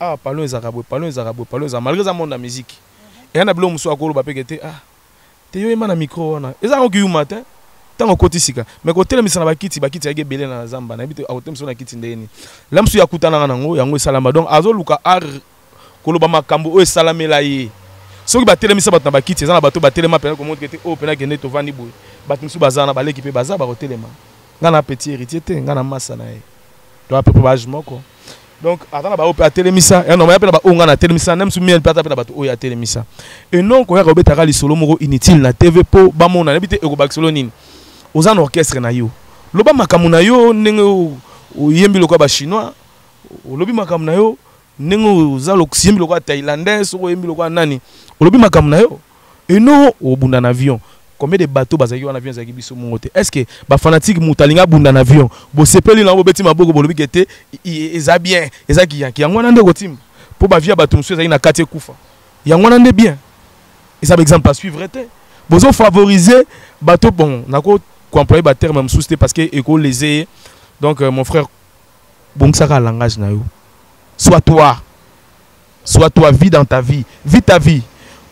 Ah, parlons les arabes, parlons les arabes, parlons les arabes. Malgré ça, monde la musique. Et on a besoin de se faire ah, t'es yo un micro on a. Et ça on qui matin. Tant on côté sika. Mais côté le misana bakiti yake belé na zamba. Na bité a côté misana kiti ndeni. Là monsieur yakutana na ngo yango salama. Donc azo luka ar koloba makambo o salame la ye. Soki ba tele misana batna bakiti za na bato ba tele ma pena comment que o pena que neto vani boy. Batnisu bazana ba l'équipe baza ba côté ma. Ngana petit héritier te ngana massa na ye. Do peu probage moko. Donc, attends, on peut télémissa. Et non, on a télémissa. Même si on a a télémissa. Et non, quand on a solo moro inutile na TV po bamona n'habite Eurobak solo nin. Aux an orchestre na yo. Loba makamuna yo nengo yembi lokwa ba chinois. Lobi makamuna yo nengo zalo yembi lokwa thaïlandais, so yembi lokwa nani. Lobi makamuna yo. Et non, au bunda en avion. Combien de bateaux bazaki en avion zaki biso mongote? Est-ce que ba fanatique mutalinga bunda en avion? Bo sepeli na bo beti maboko bo lobi kete eza bien, eza ki yango na ndeko tim. Po ba via bateau monsieur zaki na quartier kufa. Yango na ndé bien. Et ça par exemple pas suivre té. Bozo favoriser bateau bon, nako ko employer ba terme même sous parce que éco lésé. Donc mon frère bon ça ka langage na yo. Sois toi, vis dans ta vie, vis ta vie.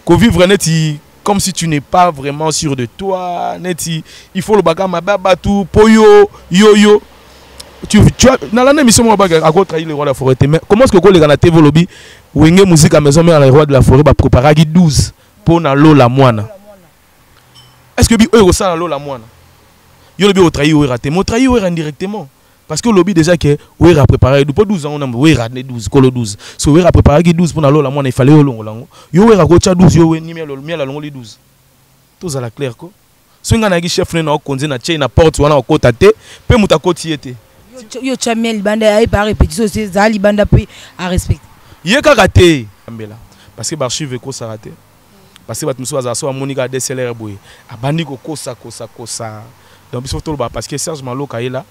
Ko vivre neti comme si tu n'es pas vraiment sûr de toi, neti, il faut le bagama babatou, poyo, yo. Tu as dans l'année mission moi baga à trahir le roi de la forêt. Mais comment est-ce que les gars TV lobby wenge musique à maison mais le roi de la forêt va préparer 12 pour na l'eau la moine. Est-ce que bi eux ça l'eau la moine? Yo lobby au trahir ou raté, mo trahir ou indirectement. Parce que le lobby déjà que oui a préparé depuis 12 ans on a oui raté 12 colo 12. So oui a préparé 12 pour na l'eau la moine il fallait au long lango. Yo oui a gocha 12 yo ni miel la longo 12. Tout à la clair ko. So ngana gi chef na konze na chain na porte wana ko tate pe muta koti ete. Yo chamel banda ay par répétition c'est zali banda pe à respecter. Yeka raté ambela parce que archive ko ça raté. Parce que batmuso azaso a monika DSLR boy. Abandi ko kosa. Donc surtout parce que Serge Malo kaela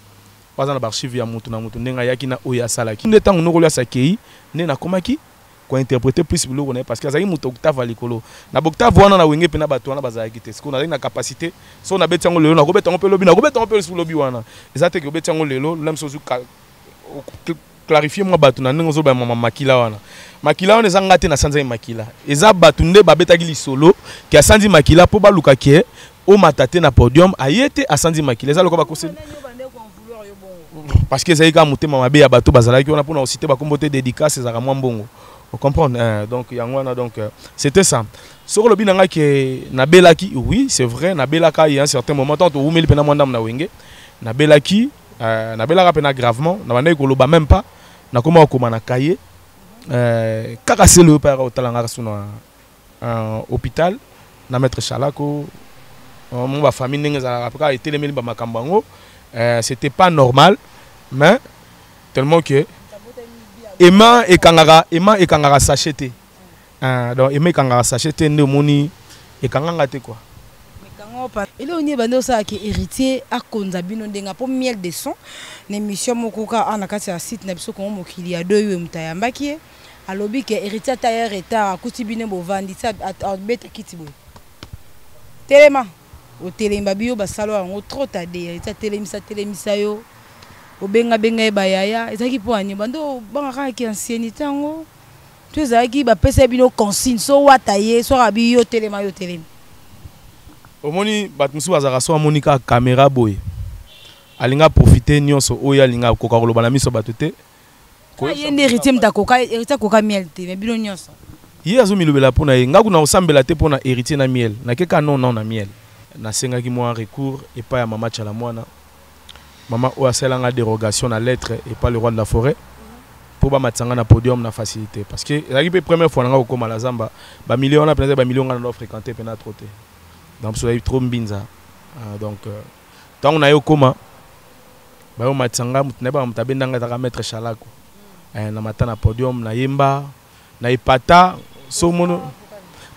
pas dans l'archive ya mutu na mutu nenga yaki na oya salaki. Ne tango no ko ya sakei ne na komaki ko interpréter plus biloko na parce que azaki mutu octave likolo. Na octave wana na wenge pe na bato wana bazaki te. Parce qu'on a une capacité. So na betango lelo na ko betango pe lobi na ko betango pe sur lobi wana. Ezate ke betango lelo même sozu clarifier moi bato na nengo zo ba mama makila wana. Makila wana ezanga te na sanza makila. Eza bato nde ba betaki li solo ki asandi makila po ba luka ke o matate na podium ayete asandi makila. Eza loko ba kose parce que ça y a monté ma bé à bateau bazala qui on a pour nous citer ba comboté dédicace c'est vraiment bon. Vous comprenez donc yangwana donc c'était ça. Sur le binanga qui na belaki oui c'est vrai na belaka il y a un certain moment tant ou meli pena mwandam na wenge na belaki na belaka pena gravement na bande ko loba même pas na koma ko na kaye kaka c'est le père au talanga suna hôpital na maître Chalako mon ba famille n'enga après été les meli ba makambango c'était pas normal. Mais tellement que Emma et Kangara s'achetaient. Donc Emma et Kangara s'achetaient ne moni et Kangara te quoi. Et là on y est bando ça qui héritier à Konzabino denga pour miel de son l'émission mokoka en akati à site na biso ko mokili ya 2 mutayamba qui a lobby que héritier tailleur eta akutibine bo vandi ça à beta kitibo. Téléma au téléma bio basalo en trop tade héritier télémisa yo. Obenga bayaya ezaki po ani bando banga ki ancienneté ngo tu ezaki ba pesa bino consigne so wataye so rabi yo telema omoni batmusu azaka so monika caméra boy alinga profiter nyonso oya alinga koka koloba na miso batute ko yende héritier héritier koka miel te mais bino nyonso ye azomilobela pona ye ngaku na osambela te pona héritier na miel na keka non na miel na sengaki moi recours et pas ya mama chala mwana. Maman ou a une dérogation à lettre et pas le roi de la forêt pour mettre na podium na facilité parce que la première fois on comme à la Zamba ba million na peut-être ba million on a fréquenté pena troté donc ça trop mbinza donc tant on a eu comment ba o matanga mutne ba mutabenda ngata mettre Chalako na matana podium na yemba na ipata so mono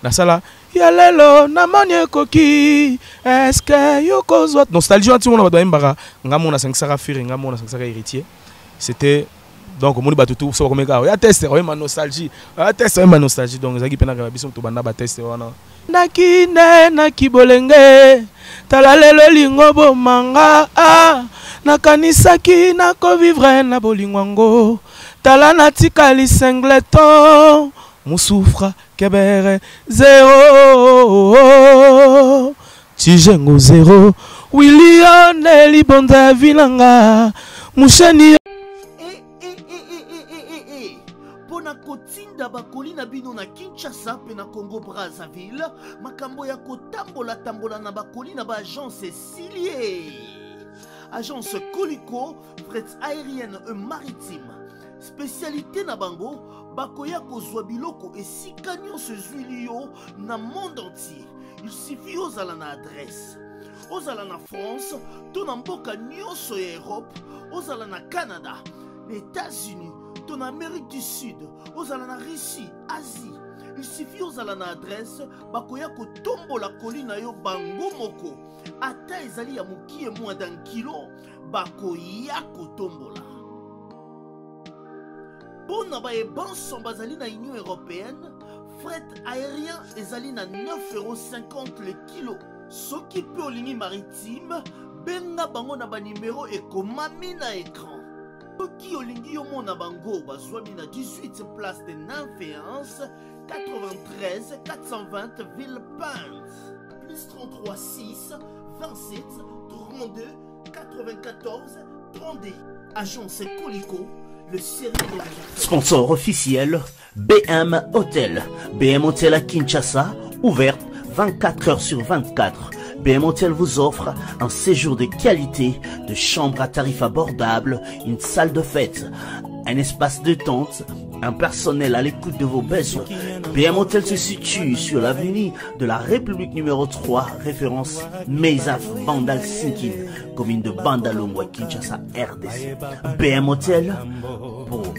na sala yalelo na manie koki est-ce que yo kozwa nostalgie anti on va mbara ngamo na 500 firi ngamo na 500 héritier c'était donc moni batutu so comme gars ya test ma nostalgie ya test ma nostalgie donc zaki pena ka biso to banda ba test wana nakine na kibolenge talalelo lingo bomanga na kanisaki na ko vivre na bolingwango talana tikali singleton Moussoufra kebere 0 Tijengo 0 William Nelly Bonda Vilanga Mouchani Pona kotinda bakoli na bino na Kinshasa pe na Congo Brazzaville makambo ya kotambola tambola na bakoli na ba agence Silier agence Colicot fret aérienne et maritime spécialité na bango bakoya kozwa biloko esika nyonso ezwili yo na monde entier. Il suffit ozala na adresse ozala na France to na mboka nyonso ya Europe ozala na Canada les États-Unis to na Amérique du Sud ozala na Russie Asie. Il suffit ozala na adresse bakoya kotombola koli na yo bango moko ata ezali ya mokie moins d'un kilo bakoya kotombola. Pour na baebanso bazali na Union Européenne, fret aérien ezali na 9,50 € le kilo. Soki pe olingi maritime, benga bango na ba numéro ekomami na écran. Soki olingi yo mona bango bazwami na 18 place de Nanféance, 93 420 Villepinte. Plus 33 6 27 32 94 32. Agence Colicot. Le sponsor officiel BM Hotel. BM Hotel à Kinshasa, ouverte 24 heures sur 24. BM Hotel vous offre un séjour de qualité, de chambres à tarifs abordables, une salle de fête, un espace de tente, un personnel à l'écoute de vos besoins. BM Hotel se situe sur l'avenue de la République numéro 3, référence Meizaf Bandal Sinkin, commune de Bandalongwa, Kinshasa, RDC. BM Hotel pour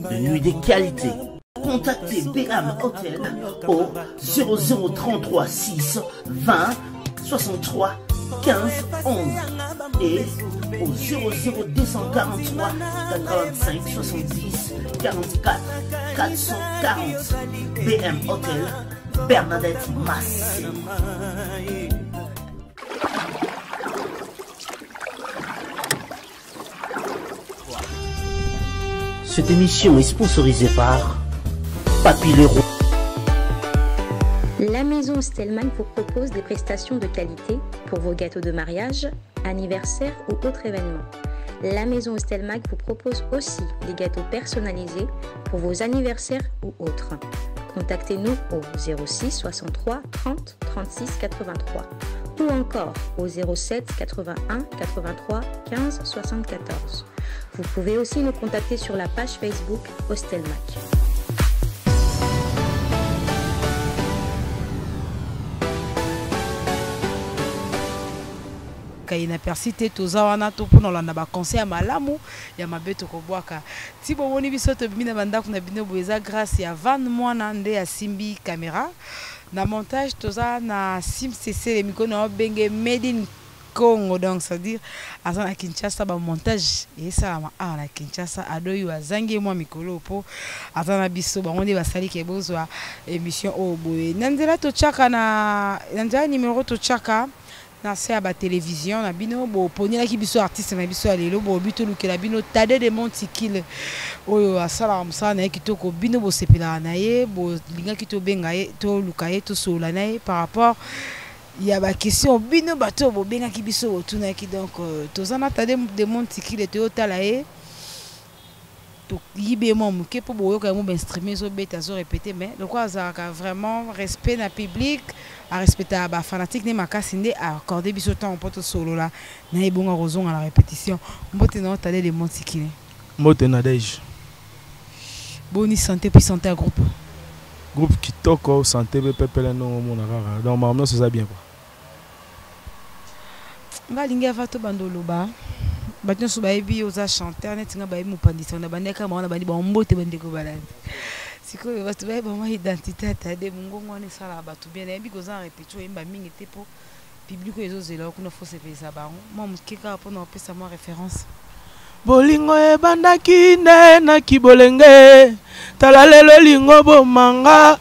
de nuits de qualité. Contactez BM Hotel au 0033 6 20 63 15 11 et au 00243 85 70 44 440. BM Hotel, Bernadette Massé. Cette émission est sponsorisée par Papy Leroy. La maison Stelman vous propose des prestations de qualité pour vos gâteaux de mariage, anniversaire ou autres événements. La maison Stelman vous propose aussi des gâteaux personnalisés pour vos anniversaires ou autres. Contactez-nous au 06 63 30 36 83 ou encore au 07 81 83 15 74. Vous pouvez aussi nous contacter sur la page Facebook Hostelmac. kayina persité toza wana to pona landa ba conseil ya malamu ya mabeto ko bwaka ti bo woni biso to bina bandako na bino boeza grâce ya van mwana nde ya simbi caméra na montage toza na sim cc le mikono benge made in Congo, donc c'est-à-dire à Kinshasa ba montage et ça na Kinshasa adoyi wazangi mwa mikolo po atana biso ba onde basali ke bozwa émission o boye nanzela to chaka na nanzela numéro to chaka na se ba télévision na bino bo ponela ki biso artiste na biso alelo bo bito lukela bino tade de montikile oyo asala msa na kitoko bino bo sepela na ye bo linga kito benga ye to lukaye to sola na ye par rapport il y a ba question bino bato bo benga ki biso otuna ki donc tozana tade de montikile to talaye to yibe mo muke po bo yoka mo ben streamer zo beta zo répéter mais le quoi ça vraiment respect na public à respecter ba fanatique ne makasi nde accorder biso temps poto solo là na ebonga rozonga la répétition mbote na tade de montikile mbote na dej boni santé puis santé à groupe kitoko santé pepele no mona rara donc maman ça bien quoi ngalinga vato bandolo ba batno so baebi oza chanteur net nga baebi mopandisa na bandeka maona bandi ba mbote bandeko balandi sikoyo bato baebi ba identité atade mungongo ne sala bato bien ebi koza répétition imba mingi te po public ezo zela kuna fose pesa bango moi mukeka po na pesa moi référence bolingo ebandaki nde na kibolenge tala lelo lingo bomanga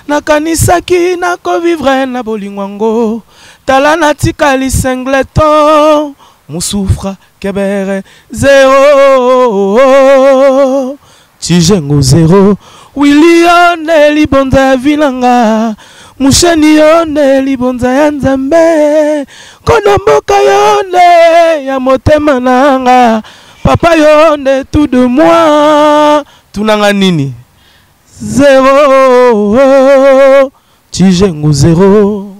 nakanisaki nakovivre na bolingo yango tala natikali singleton Moussoufra kebere 0 Tijengo zero Willione libonza ya vilanga Musheni yone libonza ya nzambe Kono mboka yone ya motema nanga Papa yone tout de moi Tunanga nini Zero Tijengo zero.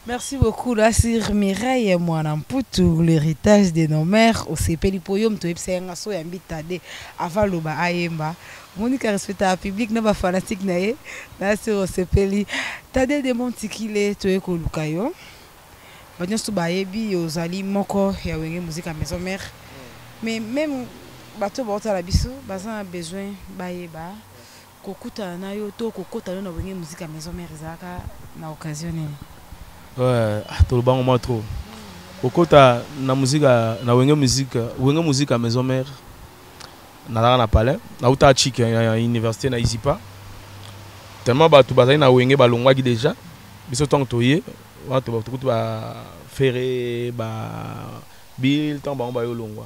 Merci beaucoup, Lassir Mireille Mwanamputu, l'héritage de nos mères au CPL Poyom, tu es psy yambitade avant le Ayemba. Monica respecte à public, n'a pas fanatique nae, Lassir au CPL. Tade de Montikile, tu es Kolukayo. Bagnos tu baebi, aux ali moko, ya wenge musique à maison mère. Mais même, bateau bota la biso, bazan a besoin, baeba. Kokuta na yo, to kokota na wenge musique à maison mère, zaka na occasionné. Ouais, tout le bon moment trop. Au côté na musique na wenge musique à maison mère. Na na palais, na uta chik à université na Isipa. Tellement ba tu bazai na wenge ba longwa déjà. Biso tong toye, wa to ba ferré ba bill tant ba yo longwa.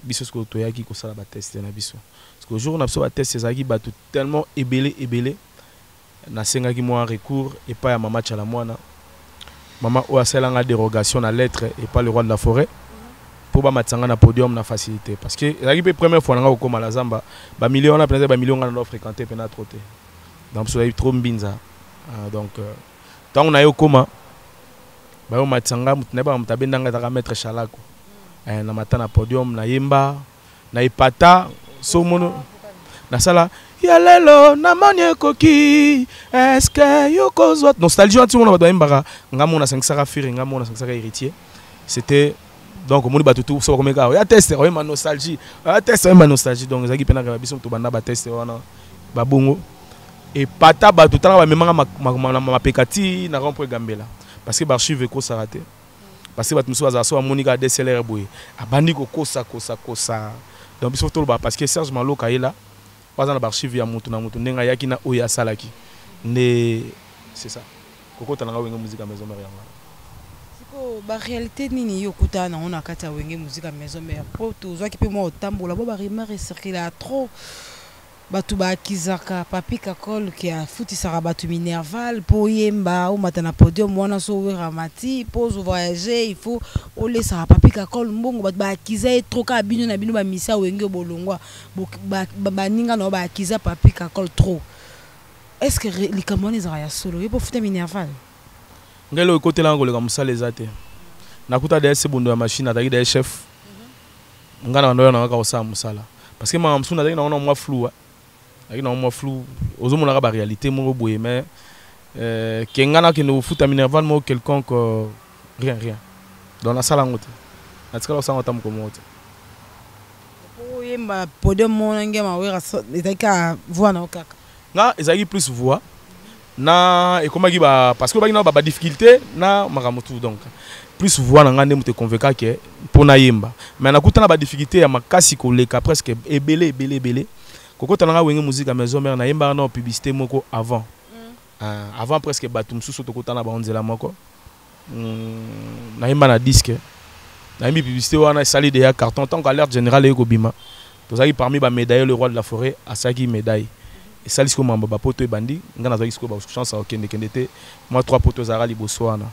Biso sko toya ki ko sala ba tester na biso. Parce que jour na biso ba tester ça ki ba tout tellement ébélé. Na senga ki moi recours et pas à mama chala mwana. Maman ou a une dérogation à lettre et pas le roi de la forêt pour mettre na podium na facilité parce que la première fois on comme la Zamba ba million na peut-être ba million on fréquenter pena trotter donc ça trop mbinza donc tant on a eu comment ba on matanga mutne ba mutabendanga ta mettre chalako na mata na podium na yemba na ipata so mono na sala Yalelo na manye koki est-ce que yoko zwat nostalgie anti on ba mbara ngamo na 500 firi ngamo na 500 héritier c'était donc moni ba tout so comme gars ya test o ma nostalgie ya test o ma nostalgie donc zaki pena ka biso to banda ba test wana ba bongo et pata ba tout tala ba memanga ma pekati na rond point Gambela parce que archive ko sarate parce que ba muso za so moni ka DSLR boy abandi ko kosa donc biso to ba parce que Serge Malo kaela pas dans l'archive ya mutu na mutu ndenga yaki na oya salaki ne c'est ça koko tananga wenge musique à maison mère yanga siko ba réalité nini yokuta na on akata wenge musique à maison mère po to zo ki pe mo tambola bo ba rimar circuler trop batu ba kizaka papi kakol ki a futi sara batu minerval po yemba ou matana podium wana so ramati po zo voyager il faut o le sara papi kakol mbongo batu ba kiza trop ka bino na bino ba misa wenge bolongwa ba ninga no ba kiza papi kakol trop est-ce que les camerounais ya solo yo po futa minerval ngelo côté là ngolo comme ça les ate nakuta DS bondo ya machine ataki des chef ngana ndo na ka osa musala parce que ma msuna ataki na ona moi flou avec non flou aux hommes la réalité mon boye mais kengana qui nous fout à minerval mo quelconque rien dans la salle en haute na tsala sa ngota mkomo haute o yemba podium mon ngema wera etaka voix na okaka na ezaki plus voix na et comment ba parce que ba na ba difficulté na makamutu donc plus voix na ngande mute convaincre que pour na yemba mais na kutana ba difficulté ya makasi ko leka presque ebele Koko tananga wenge musique à maison mère na yemba na publicité moko avant avant presque batum susu to kotana ba onzela moko na yemba na disque na yembi publicité wana sali de ya carton tant qu'alerte générale eko bima to zaki parmi ba médaille le roi de la forêt asaki médaille et sali ko mamba ba poto e bandi ngana zaki ko ba chance au kende te moi 3 potos zara liboso wana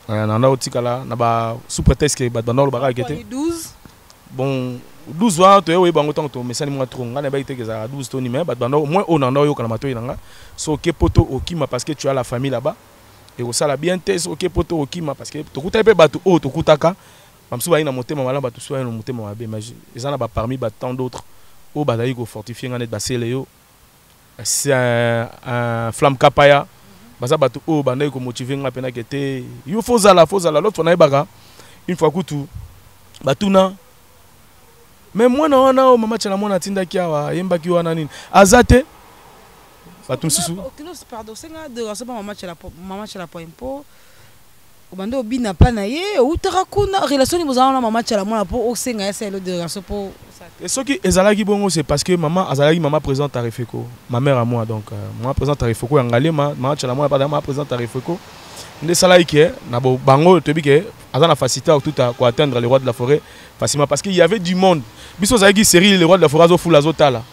na na otikala na ba sous prétexte que ba dans ba rakete 12 bon 12 ans to yewe bango tango to mesani mwa tronga ngana ba iteke za 12 toni mais ba dans moins on en yo kana mato yanga so ke poto okima parce que tu as la famille là-bas et au sala bien te so ke poto okima parce que to kuta pe batu o to kutaka mamsu ba ina motema mala batu so ina motema mabe magie ezana ba parmi ba tant d'autres o ba dai ko fortifier ngana ba sele yo c'est un flamme kapaya baza batu o ba ndai ko motiver nga pena kete yo fozala l'autre na ibaka une fois kutu batuna mais moi non na mama tchala mona tinda kiawa yemba ki wana nini azate batum susu pardon senga de rasaba mama tchala po impo obando bina pa na ye utara kuna relation ni bozana na mama tchala mona po osenga ya selo de rasopo et ce qui ezalaki bongo c'est parce que maman azalaki maman présente à Refeko ma mère à moi donc maman présente à Refeko ngale mama tchala mona pas maman présente à Refeko nde sala ike na bango to bike azana facilité tout à atteindre le roi de la forêt facilement parce qu'il y avait du monde biso zaki série le roi de la forêt zo fula zo tala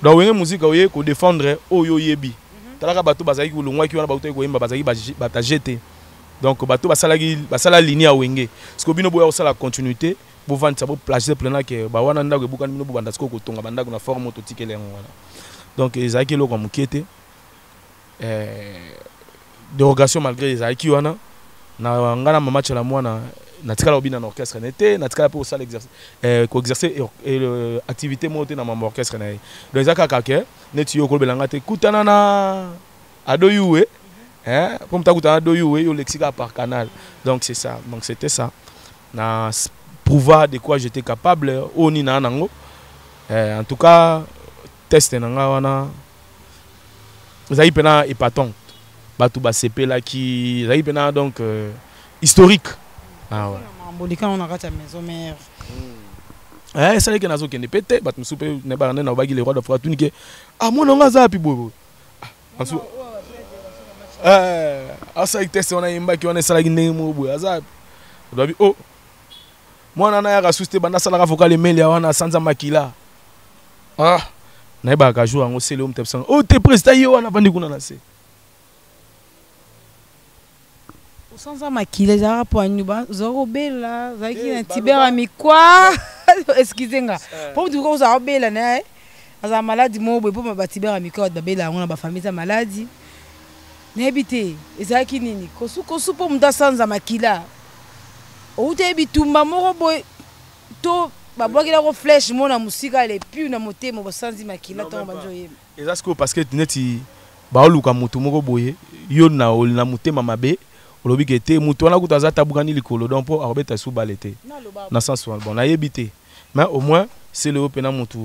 donc wenge musique oye ko défendre oyo yebi talaka bato bazaki kulungwa ki wana bato ko yemba bazaki bata jeter donc bato basala ligne ya wenge parce que bino boya osala continuité bo vendre ça bo placer plena que ba wana ndako ebuka bino bo banda siko ko tonga bandako na forme to tikele wana donc ezaki loko mukete dérogation malgré ezaki wana na ngana mama chala mwana na tikala obina na orchestre n'était na tikala pour ça l'exercice ko exercer activité monter na mama orchestre na donc ezaka kaka neti yo ko belanga te kutana na adoyuwe comme tu as dit, au lexique par canal. Donc c'est ça. Donc c'était ça. Na prouver de quoi j'étais capable. En tout cas, test nanga wana. Zaï pena épatant. Batou ba CP là qui zaï pena donc historique. Ah ouais. Bolika on a raté maison mère. Ça les que nazo kende pété, bat soupe ne ba na bagi les rois de frère tunike. Ah moi non za pi bobo. Asa test on a imba ki on sala gine mo boy azab dobi oh mwana na ya rasuste banda sala vocal email ya wana sanza makila na ba ka jour ngo sele umtepsan oh te presta yo wana bandi kuna na se sanza makila za rapport anyuba zoro bela zaki na tibera mikwa excusez-moi pour du ko za bela na aza maladie mo boy pour ba tibera mikwa da bela ngona ba famille maladie n'habité ezaki nini kosu po muda sanza makila outé bitumba moko boy to babwakila ko flèche mona musika le puis na motema bosanzi makila to banjo yeba ezasiko parce que neti baoluka mutu moko boye yo na motema mabe olobi kete mutu wana kutaza tabukani likolo donc po arobeta sou balete na sens bon na yebité mais au moins c'est le opena mutu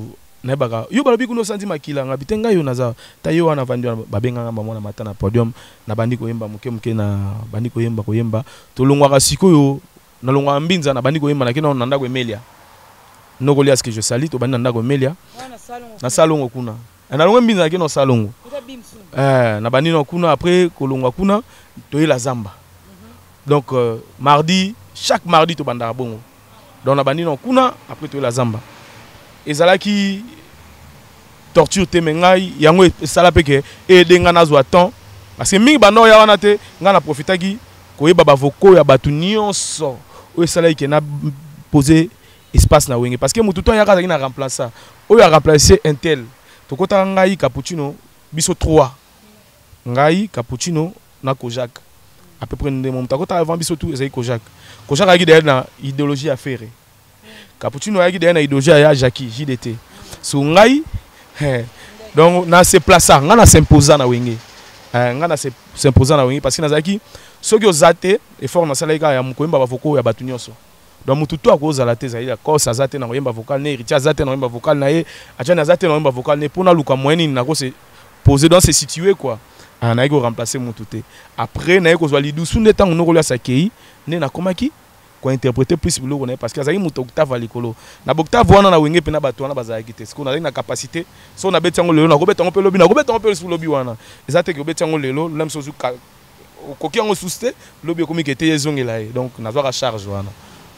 na baka yo balobi kuno sanzi makila nga bitenga yo naza ta yo wana vandi babenga ngamba mona mata na podium na bandi ko yemba muke na bandi ko yemba to longwa ka sikoyo na longwa mbinza na bandi ko yemba na kina na ndako Emelia noko lia ce que je salue to bandi na ndako Emelia na salongo kuna na longwa mbinza na kina salongo na bandi no kuna après ko longwa kuna to la zamba donc mardi chaque mardi to banda bongo donc na bandi no kuna après to la zamba ezalaki torture te mengai yango esala peke ede nga nazwa temps parce que mingi bano ya wana te nga na profitaki koyeba bavoko ya batu nyonso oyo esalaki ke na poser espace na wenge parce que mutu to yaka azalaki na remplacer oyo a remplacer un tel tokotaka ngai cappuccino biso 3 ngai cappuccino na Kojak à peu près mon takota avant biso tout ezalaki Kojak aki derrière na idéologie à faire Cappuccino a dit na idéologie ya Jackie JDT so ngai donc na se placer nga na s'imposer na wenge nga na s'imposer na wenge parce que nazaki soki ozate effort na salaika ya mukoyemba bavoko ya batu nyonso donc mutu to akozala te zaila kosa azate na koyemba vocal ne héritier azate na koyemba vocal na ye acha na azate na koyemba vocal ne pona luka moyenne na ko se poser dans se situer quoi na ko remplacer mutu te après na ko zwa lidusu ndeta ngonoko ya sakei ne na komaki ko interpréter plus biloko na parce que azali muto octave likolo na octave wana na wenge pena bato wana bazalaki te siko na na capacité so na betango lelo na ko betango pe lobi na ko betango pe sur lobi wana ezate ke betango lelo lam so koki yango suste lobi komi kete yezongela donc na zwa charge wana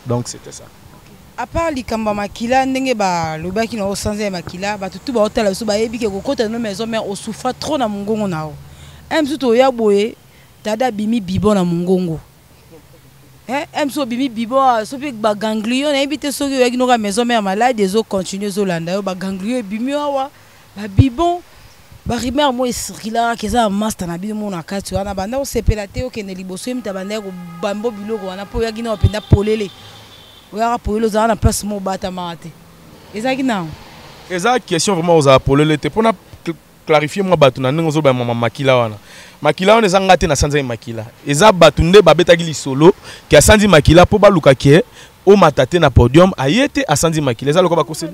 donc c'était ça à part likamba makila ndenge ba lobaki na osanze makila ba tutu ba hôtel so ba yebike ko kota no maison mais on souffre trop na mongongo nao msuto ya boye tada bimi bibo na mongongo so bimi bibo so pe ba ganglion na ebite so yo yaki no ka maison mère malade des autres continuer zo landa yo ba ganglion bimi awa ba bibon ba rimer mo esrila keza master na bino na kati wana banda o sepela te o kene liboso imta banda ko bambo biloko wana po yaki na openda polele o ya polele za na place mo bata mate ezaki na eza question vraiment aux polele te pona clarifier moi batu na ndenge zo ba mama makila wana makila wana ezanga te na sanza makila eza batu nde babetaki lisolo ki asandi makila po baluka ke o matate na podium ayete asandi makila eza lokoba kose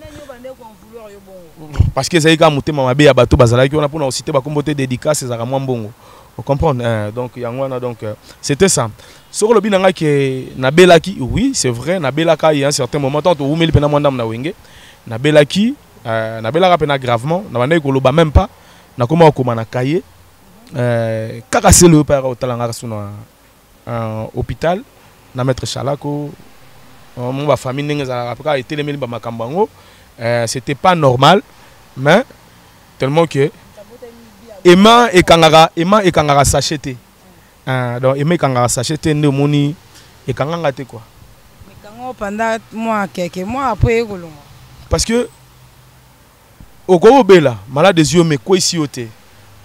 parce que ezalika motema mabe ya bato bazalaki wana pona aussi te bakombote dédicace ezaka mwa mbongo vous comprenez donc yango wana donc c'était ça soko lobi nanga ke nabelaki oui c'est vrai nabelaka il y a un certain moment tant ou meli pena mwandam na wenge nabelaki nabelaka pena gravement na bandai koloba même pas na koma okoma na kaye kaka c'est le père otalanga suna hôpital na maître Chalako mon ba famille ndenge za après etelemeli ba makambango c'était pas normal mais tellement que Emma et Kangara s'acheter. Donc Emma et Kangara s'acheter ne moni et Kanganga te quoi. Mais quand pendant moi quelques mois après parce que au Gobela, malade des yeux mais quoi ici oté.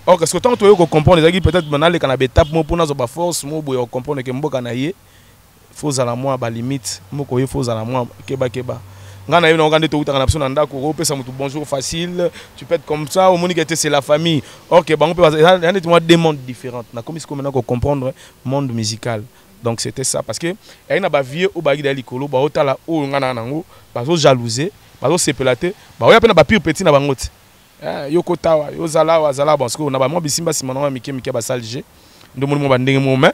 Or qu'est-ce que tant tu comprendre les peut-être maintenant les canabé tape mo pour na force mo boy comprendre que mboka na ye faut à la moi ba limite mo ko faut à la moi keba. Ngana yo ngande to utanga na personne ndako ko pesa mutu bonjour facile, tu peux être comme ça au monique c'est la famille. OK, bon on peut moi deux mondes différents. Na comme maintenant qu'on comprendre monde musical. Donc c'était ça parce que il y a ba vieux au bagi dali kolo ba otala o ngana nango ba zo jalouser, ba zo sepelater, ba oya pena ba pire petit na bangote. Yo kotawa, yo zala parce que on a ba mo bisimba simana mike ba salge. Ndo mo ba ndenge mo mais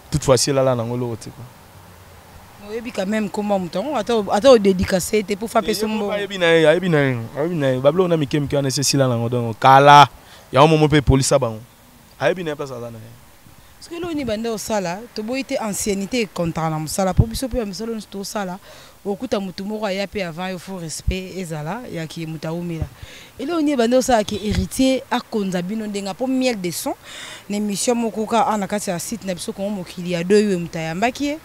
toute fois ci là nango lo te quoi. Oui, quand même, comment on attends dédicacé pour faire son mot. Bablo on a mis quelqu'un nécessaire là donc kala ya un moment pe police ba on ayebina pas ça là parce que là on est bandé au sala to boité ancienneté contre la sala pour biso pe msalo sto sala okuta mutu moko ya pe avant il faut respect ezala ya ki mutaumela et là on est bandé au sala qui héritier a konza bino ndenga pour miel de son l'émission mokoka ana kati ya site na biso ko mokili ya deux yo mutayambaki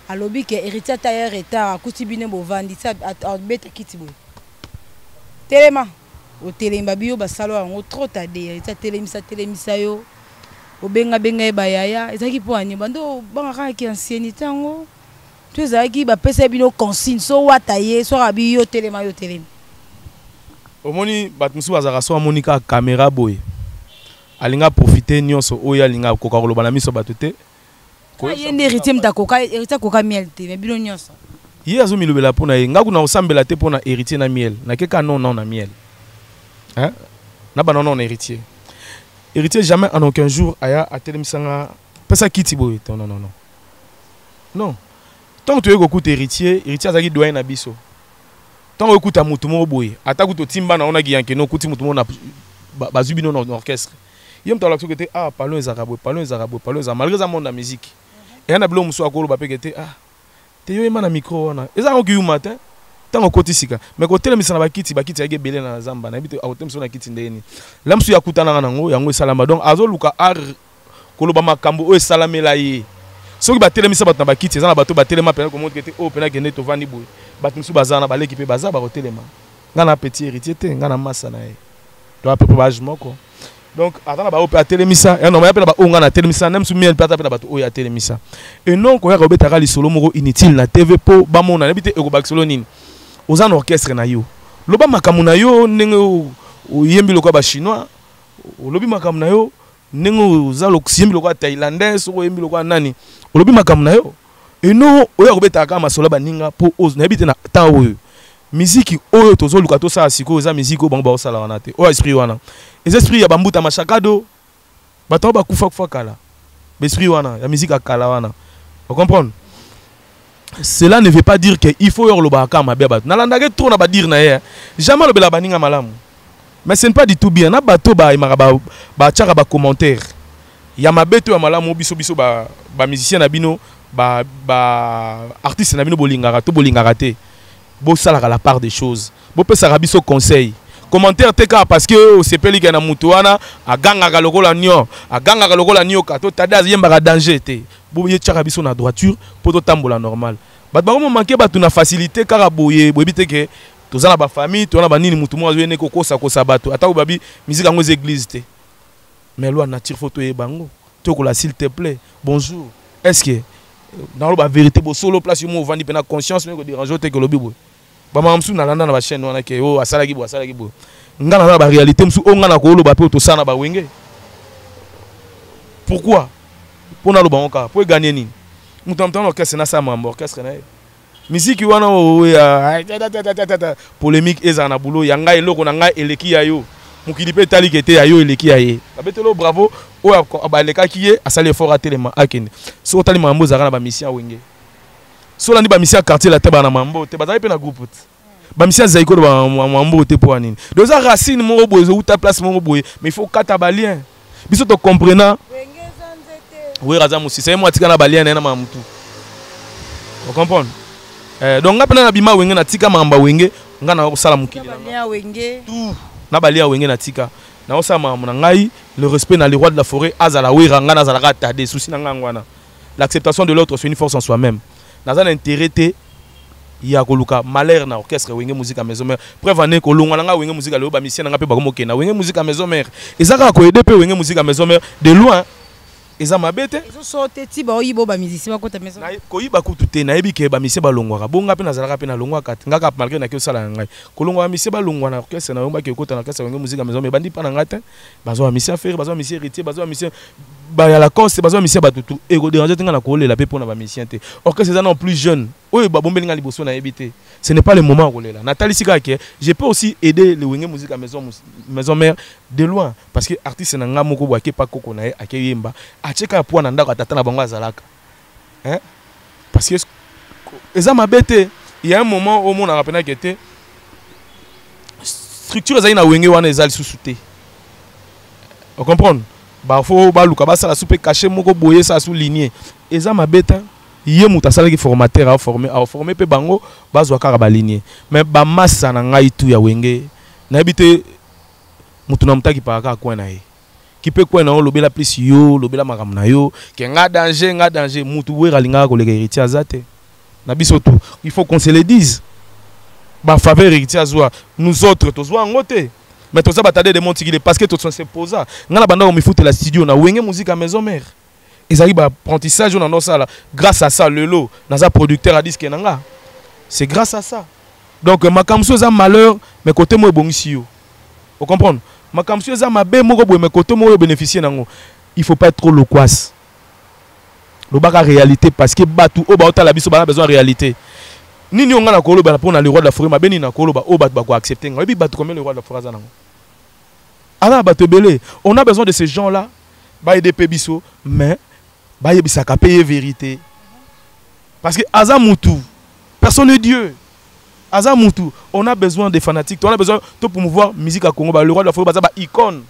alobi ke héritier tailleur eta akuti bine bovandi sa beta kiti boy telema o telemba bio basalo yango trop tade héritier telemisa yo obenga bayaya ezaki po ani bando banga ki ancienneté yango tu ezaki ba pesa bino consigne so wataye so rabi yo telema omoni batmusu bazaka so monika caméra boy alinga profiter nyonso oya alinga koka koloba na miso batute ko yende héritier mtakoka héritier koka miel te mais bino nyonso ye azo milobela pona ye ngaku na osambela te pona héritier na miel na keka non na miel hein na ba non héritier héritier jamais en aucun jour aya atelemsanga pesa kiti boy non tant que tu écoutes héritier azaki doyen na biso tant écoute mutu mo boy ataku to timba na ona giyanke no kuti mutu mo na bazubino na orchestre yem to la que te parlons les arabes malgré ça monde la musique et on a blo muso akolo ba pekete te yo ema na micro wana eza ngo yu matin tant ko tisika mais ko telemisa na bakiti yage belé na zamba na bito akotemso na kiti ndeni lamsu ya kutana nango yango salama donc azo luka koloba makambo o salamela ye soki ba telemisa bato na bakiti eza na bato ba telema pena ko montre que o pena ke neto vandi boy bato musu bazana ba leki pe baza ba ko telema ngana petit héritier te ngana massa na ye to apepe bage moko donc attends ba opé telemisa et non ba pena ba onga na telemisa nem su miel pata pena bato o ya telemisa et non ko ya ko betaka li solo moko inutile na TV po ba mona na bité eko ba solo nini ozana orchestre na yo loba makamu na yo ndenge o yembi lokwa ba chinois olobi makamu na yo ndenge ozalo yembi lokwa thaïlandais o yembi lokwa nani olobi makamu na yo et non oya ko betaka masolo ba ninga po oz na bité na temps oyo musique oyo tozo luka to sa siko za musique o bango ba osala wana te o esprit wana esprit ya bambuta machakado bato ba kufa kala esprit wana ya musique akala wana vous comprenez. Cela ne veut pas dire que il faut le baka ma beba na landage trop na ba dire na ye jamais le bela baninga malamu mais ce n'est pas du tout bien na bato ba ba tchaka ba commentaire ya mabeto ya malamu biso ba musicien na bino ba artiste na bino bolingaka to bolingaka te bo sala la part des choses bo pesa biso conseil commentaire teka parce que o sepeli kana mutu wana aganga lokola nyo kato tada yemba danger te bo ye tchaka biso na droiture pour to tambola normal bat ba mo manquer batu na facilité kara boye bite ke tozana ba famille tona ba nini mutu mo azwe ne kokosa bato ata babi musique ngo église te mais loi nature photo e bango to ko la s'il te plaît bonjour est-ce que dans la vérité bo solo place mo vandi pena conscience me ko déranger te que lobi boy ba mamsu na landa na ba chaîne wana ke o asala ki bo ngana na ba réalité msu o ngana ko lo ba pe to sana ba wenge pourquoi pour na lo ba onka pour gagner nini mutamtam orchestre na sa mambo orchestre na musique wana o ya polémique eza na boulot ya ngai eloko na ngai eleki ya yo mukili pe tali kete ya yo eleki ya ye abetelo bravo o ba leka ki ye asali effort à telema akende so tali mambo za na ba mission wenge so la ni ba mission quartier la teba na mambo te bazali pe na groupe ba mission zaiko ba mambo te po anini deux racine mo bozo ou ta place mo boye mais il faut kata ba lien biso to comprenant oui raza musi c'est moi tika na ba lien na mamutu vous comprenez donc ngapena na bima wenge na tika mamba wenge ngana sala mukili na wenge tout na balia wenge na tika na osama na ngai le respect na les rois de la forêt azala wiranga na zalaka tade souci na ngwana l'acceptation de l'autre c'est une force en soi-même dans un intérêt ya koluka malheur na orchestre wenge musique à maison mère preuve ané ko longa nga wenge musique le ba musicien nga pe ba ko na wenge musique à maison mère ezaka ko aider pe wenge musique à maison mère de loin eza mabete ezo sorte ti ba oyibo ba musicien ba kota maison ko yiba kutu te na yebi ke ba musicien ba longwaka bonga pe na zalaka pe na longwaka ngaka malgré na ke sala ngai ko longwa ba musicien ba longwa na orchestre na yomba ke kota na orchestre wenge musique à maison mère bandi pa na ngata bazo ba musicien faire bazo ba musicien héritier bazo ba musicien ba ya la cause bazo ba musicien ba tutu e ko déranger tinga na ko lela pe pona ba musicien te orchestre eza non plus jeune oyo ba bombeli nga liboso na yebite ce n'est pas le moment où là Nathalie Sikake je peux aussi aider le wenge musique à maison mère de loin parce que artiste na nga moko boake pa koko na akeyemba acheka po na ndako atata na bango azalaka hein parce que eza mabete il y a un moment au monde on rappelle que était structure za ina wenge wana ezali susute on comprendre ba fo ba luka ba sala soupe caché moko boyer ça sous lignée eza mabete yé muta sala ki formateur a formé pe bango bazwa kaka ba lignée mais ba massa na ngai tu ya wenge na habité mutu na mutaki pa ka kwa na ye qui peut quoi na lobela plus yo lobela makam na yo ke nga danger mutu we ralinga ko le héritier azate na biso tout il faut qu'on se le dise ba faveur héritier azwa nous autres tozwa ngote mais toza batade de monti parce que to se posa nga na banda ko mi foute la studio na wenge musique à maison mère ils arrivent à apprentissage on en ça là grâce à ça le lot naza producteur a disque nanga c'est grâce à ça donc makamso za malheur mais côté moi bongisi yo vous comprenez makamso za mabe moko boye mais côté moi bénéficier nango il faut pas être trop loquace le baka réalité parce que batu o ba otala biso ba besoin de réalité nini on na kolo ba pour na le roi de la forêt ma beni na kolo ba o ba ko accepter ngai batu combien le roi de la forêt za nango ala batu belé on a besoin de ces gens là ba aider pebiso mais ba yebisaka payer vérité parce que azamutu personne n'est Dieu azamutu on a besoin des fanatiques on a besoin de promouvoir musique à Congo ba le roi de la forêt baza ba icône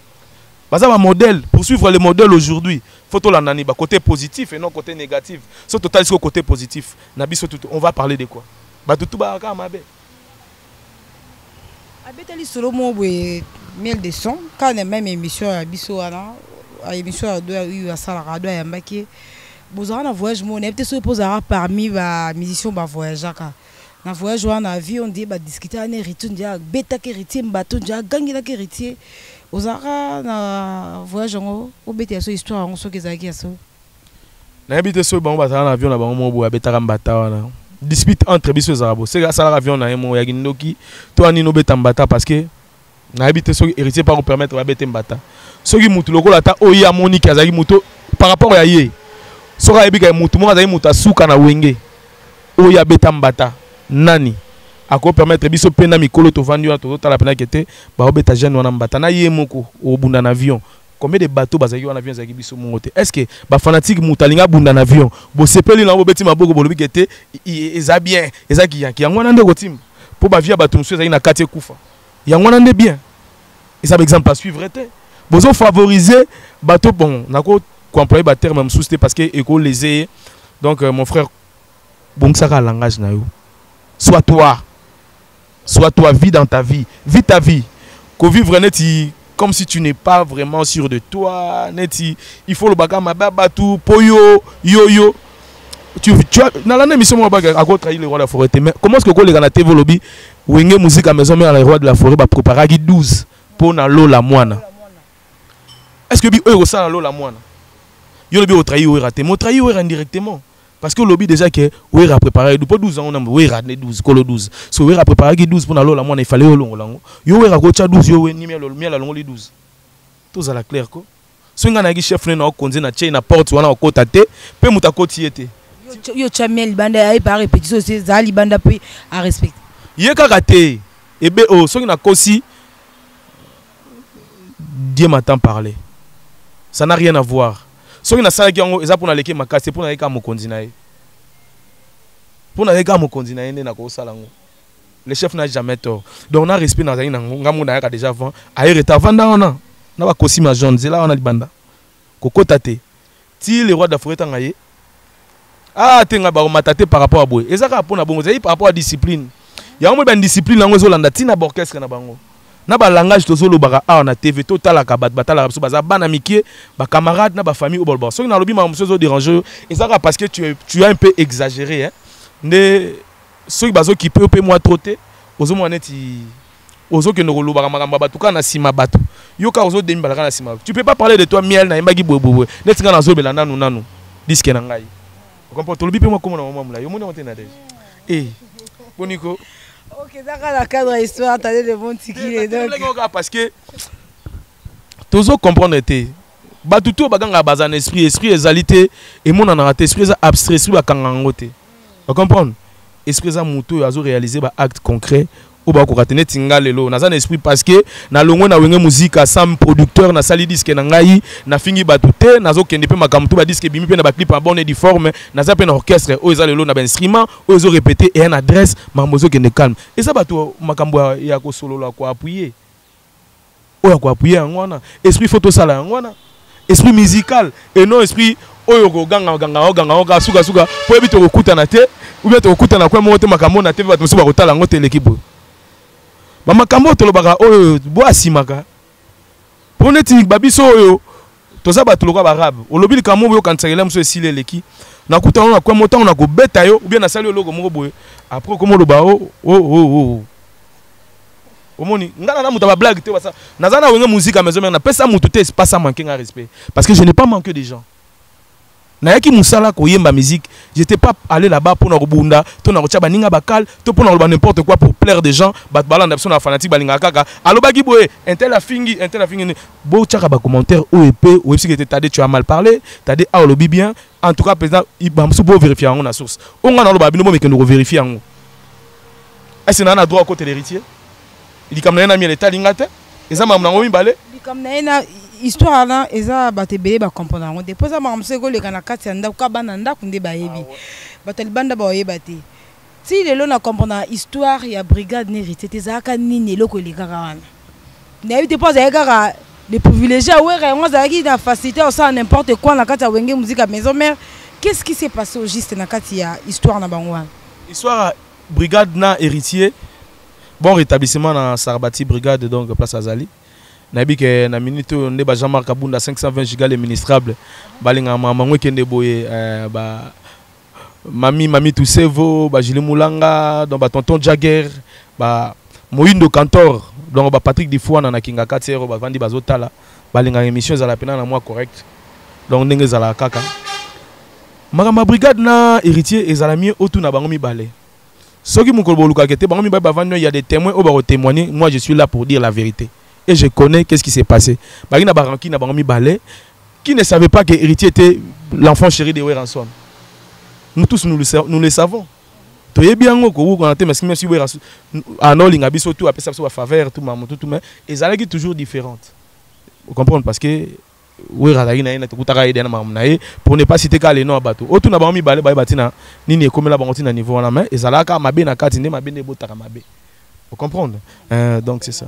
baza ba modèle pour suivre les modèles aujourd'hui photo la nani ba côté positif et non côté négatif sur total sur côté positif na biso tout on va parler de quoi ba tout ba ka mabe abetali solo mo boye miel de son quand même émission à biso ana à émission à deux à sala radio ya mbaki bozara na voyage mo ne peut se posera parmi ba musicien ba voyager ka na voyage wana avion dit ba discuter na héritier dia beta héritier mbato dia gangi na héritier ozara na voyage ngo obeta so histoire ngo so kezaki aso na habite so bango batala na avion na bango mo bo abeta mbata wana dispute entre biso zarabo c'est ça l'avion na mo ya kindoki to ani no beta mbata parce que na habite so héritier pas permettre ba beta mbata soki mutu lokola ta oya monique azaki muto par rapport à ye soka ebika mutu mo azaki mutu asuka na wenge oya beta mbata nani ako permettre biso pena mikolo to vandu to tala pena kete ba obeta jeune wana mbata na ye moko obunda na avion combien de bateaux bazaki wana avion zaki biso mongote est-ce que ba fanatique mutalinga bunda na avion bo sepeli na bo beti maboko bo lobi kete eza bien ezaki yanki yango na ndeko tim po ba via bato mso ezaki na kate kufa yango na nde bien et ça par exemple à suivre était bozo favoriser bateau bon nako ko employer ba terme même souci parce que éco les donc mon frère bon ça ka langage na yo sois toi vis dans ta vie vis ta vie ko vivre neti comme si tu n'es pas vraiment sûr de toi neti il faut le baka mababa tout poyo yo tu as dans l'année mission moi baka à trahir le roi de la forêt mais comment est-ce que ko les gana TV lobby wenge musique à maison mère le roi de la forêt ba préparer 12 pour na lo la moine. Est-ce que bi eux ça na lo la moine yo lobby au trahi ou raté mo trahi ou indirectement parce que lobby déjà que oui a préparé pour 12 ans on a oui raté 12 colo 12 so oui a préparé 12 pour na lo la moine il fallait yo longo lango yo oui a ko cha 12 yo oui ni miel la longo les 12 tout ça la clair ko so ngana gi chef na konzi na chain na porte wana ko tate pe muta ko tiete yo chamel banda ay par répétition c'est zali banda pe à respecter ye ka raté ebe o so ngana kosi Dieu m'entend parler. Ça n'a rien à voir. Ce qui n'a pas de pour aller c'est pour aller à mon continent. Pour aller à mon continent, le chef n'a jamais tort. Donc on a respect dans un déjà avant. Ailleurs est avant on a pas cosi ma jaune, c'est là on a le banda. Koko tate. Si le roi d'Afrique tangaye. Ah tenga ba matate par rapport à boy. Et ça pour na bongo, par rapport à discipline. Il y a une discipline dans les Hollandais, tina orchestre na bango. na ba langage tozolo baka a na TV total ka batala biso baza bana mikie ba camarades na ba famille obolba so na lobi ma monsieur zo déranger ezaka parce que tu as un peu exagéré hein ne ceux bazo qui peut moi trotter ozo mo neti ozo ke ndolo baka makamba batuka na sima batu yoka ozo demi balaka na sima tu peux pas parler de toi miel na imbagi bobo neti nga na zo belanda nanu disque na ngai on comprend to lobi pe moi comme na maman la yo mona monte na déjà boniko. Ok, d'accord, la cadre histoire, t'as des bons tickets. Parce que tous comprendre était batuto baganga bazan esprit ezalité et mon en raté esprit abstrait esprit bakangangote. Vous comprenez? Esprit za muto azo réaliser ba acte concret ou ba ko katene tinga lelo na zan esprit parce que na longo na wenge musique sam producteur na sali disque na ngai na fingi batute nazo kende pe makamtu ba disque bimi pe na ba clip en bonne et forme na za pe na orchestre o eza lelo na ba instrument o ezo répéter et un adresse mamozo kende calme et ça bato makambo ya ko solo la ko appuyer o ya ko appuyer ngwana esprit photo sala ngwana esprit musical et non esprit oyo ko ganga suka po ebito ko kutana te ou bien to kutana kwa moto makambo na te bato musu ba kotala ngote l'équipe Mama kambo tolobaka oyo bo asimaka. Poneti babiso oyo toza batoloka barabe. Olobili kambo yo kantsakela mso esile leki. Na kutana na kwa mota na ko beta yo ou bien na sali yo logo moko boye. Après komo loba Omoni ngana na muta ba blague te basa. Nazana wenge musique à maison na pesa mutu te pas ça manquer un respect parce que je n'ai pas manqué de gens. Na yaki musala ko yemba musique, j'étais pas allé là-bas pour na robunda, to na rocha baninga bakal, to pour na roba n'importe quoi pour plaire des gens, bat balanda personne na fanatique balinga kaka. Allo bagi boye, intel a fingi bo chaka ba commentaire OEP, ou si t'as dit tu as mal parlé, t'as dit ah lobi bien, en tout cas président, il va me vérifier en la source. On a lo babino mais que nous vérifier en. Est-ce qu'on a droit à côté l'héritier? Il dit comme na mi l'état lingate, et ça m'a ngomi balé. Comme na histoire là eza batebele ba comprendre ngo déposer ma mseko le kana kati nda ka bana nda kunde ba yebi batel banda ba yebate si lelo na comprendre histoire ya brigade nérité tezaka nini loko le kaka wana na yebi déposer ya kaka les privilégiés ouais ngo za ki na facilité au ça n'importe quoi na kati ya wenge musique à maison mère qu'est-ce qui s'est passé au juste na kati ya histoire na bango wana histoire brigade na héritier bon rétablissement na Sarbati brigade donc place Azali. Nabi que na minute on ba Jean-Marc Abunda 520 giga les ministrables balinga mamango kende boye ba mami Toussevo ba Jules Moulanga donc ba tonton Jagger ba Moindo Cantor donc ba Patrick Difoua na Kinga 4 ba vandi bazotala balinga émission za la pena na moi correct donc ndenge za la kaka ma brigade na héritier ezala mieux autour na bango mi balé soki mukolo boluka kete bango mi ba vandi il y a des témoins au ba témoigner moi je suis là pour dire la vérité. Et je connais qu'est-ce qui s'est passé. Barina Baranki n'a pas mis balai, qui ne savait pas que Héritier était l'enfant chéri de Weranson. Nous tous nous le savons. Tu es bien qu'on a été mais si Weranson en all ingabiso tout après ça soit faveur tout maman tout mais les allaient toujours différentes. Vous comprenez parce que Weranson na tout kutaka ide na maman nae pour ne pas citer ka les noms bateau. Auto na ba mi balai ba batina nini comme la bangotina niveau na mais les alaka mabe na kati ne mabe ne botaka mabe. Vous comprenez donc c'est ça.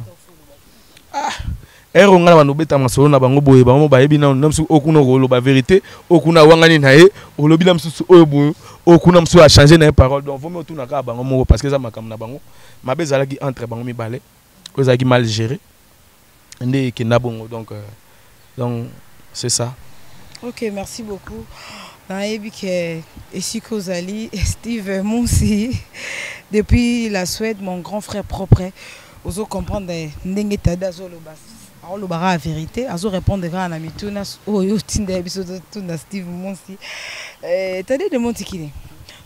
Ero ngala banu beta masolo na bango boye bango bayebi na namsu okuna ko loba vérité okuna wangani na ye olobi na msusu oyo boye okuna msu a changer na parole donc vomi otuna ka bango moko parce que ça makam na bango mabe zalaki entre bango mibale ko zaki mal géré ndé ke na bongo donc c'est ça. OK, merci beaucoup. Nayebi ke Esiko Zali Steve Monsi depuis la Suède mon grand frère propre. Ozo comprendre ndenge tada zo loba alo bara vérité azo répondre à na mituna oyo tinda episode tuna Steve Monsi tade de montikile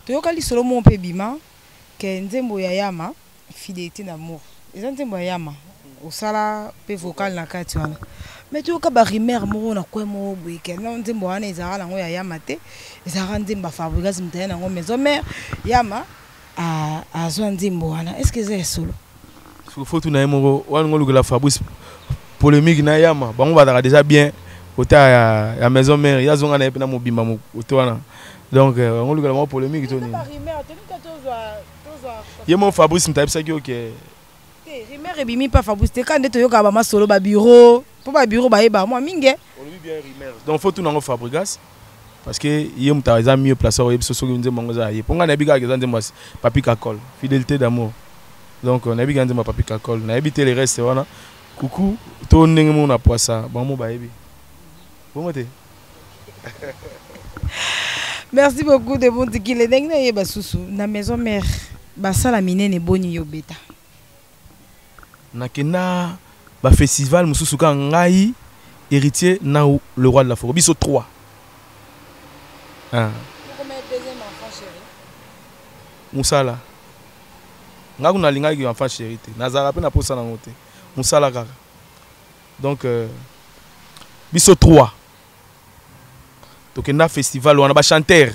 to yokali solo mon pe bima ke nzembo ya yama fidélité d'amour eza nzembo ya yama osala pe vocal na kati wana mais to yoka ba rimer mo na kwa mo boyeke na nzembo wana ezara nango ya yama te ezara nzembo Fabrice mtaya nango maison mère yama a zo nzembo wana est-ce que c'est solo faut tout na mo wan ngolu la Fabrice polémique na yama bango ba déjà bien côté ya maison mère ya zonga na epena mobimba mo otwana donc ngolu la mo polémique to ni yemo Fabrice mtayebisa ki OK rimer ebimi pas Fabrice te quand to yoka ba masolo ba bureau pour ba bureau ba yeba moi minge on lui bien rimer donc faut tout na Fabrice parce que yem ta mieux placé au yebso so nze mongo za ye ponga na bika ke nze mo papi kakol fidélité d'amour Donc on a bien ma papi kakol, on a habité les restes wana. Coucou, to ndenge mo na poissa, ba mo ba yebi. Bon moté. Merci beaucoup de bon tiki le ndenge na yeba susu na maison mère. Ba sala minene boni yo beta. Na kena ba festival mususu ka ngai héritier na le roi de la forêt biso 3. Ah. Combien de deuxième enfant chéri? Musala. Nga kuna linga ki enfant chéri te. Nazara pe na posa na ngote. Musala kaka. Donc biso 3. Donc na festival on a ba chanteur.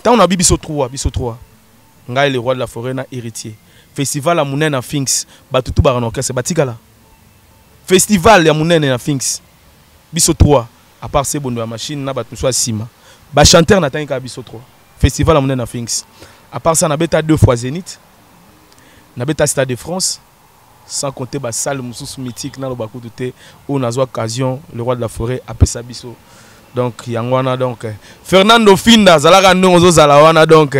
Tant on a biso 3, Nga le roi de la forêt na héritier. Festival à Mounen na Finks, batutu ba orchestre batikala. Festival ya Mounen na Finks. Biso 3, à part c'est bon de la machine na batu soit sima. Ba chanteur na tanka biso 3. Festival à Mounen na Finks. À part ça na beta 2 fois Zénith. Na beta Stade de France. Sans compter ba salle mususu mythique na lo bakutu te où na zo occasion le roi de la forêt a pesa biso. Donc yangwana donc Fernando Finda zalaka ndongo zala wana donc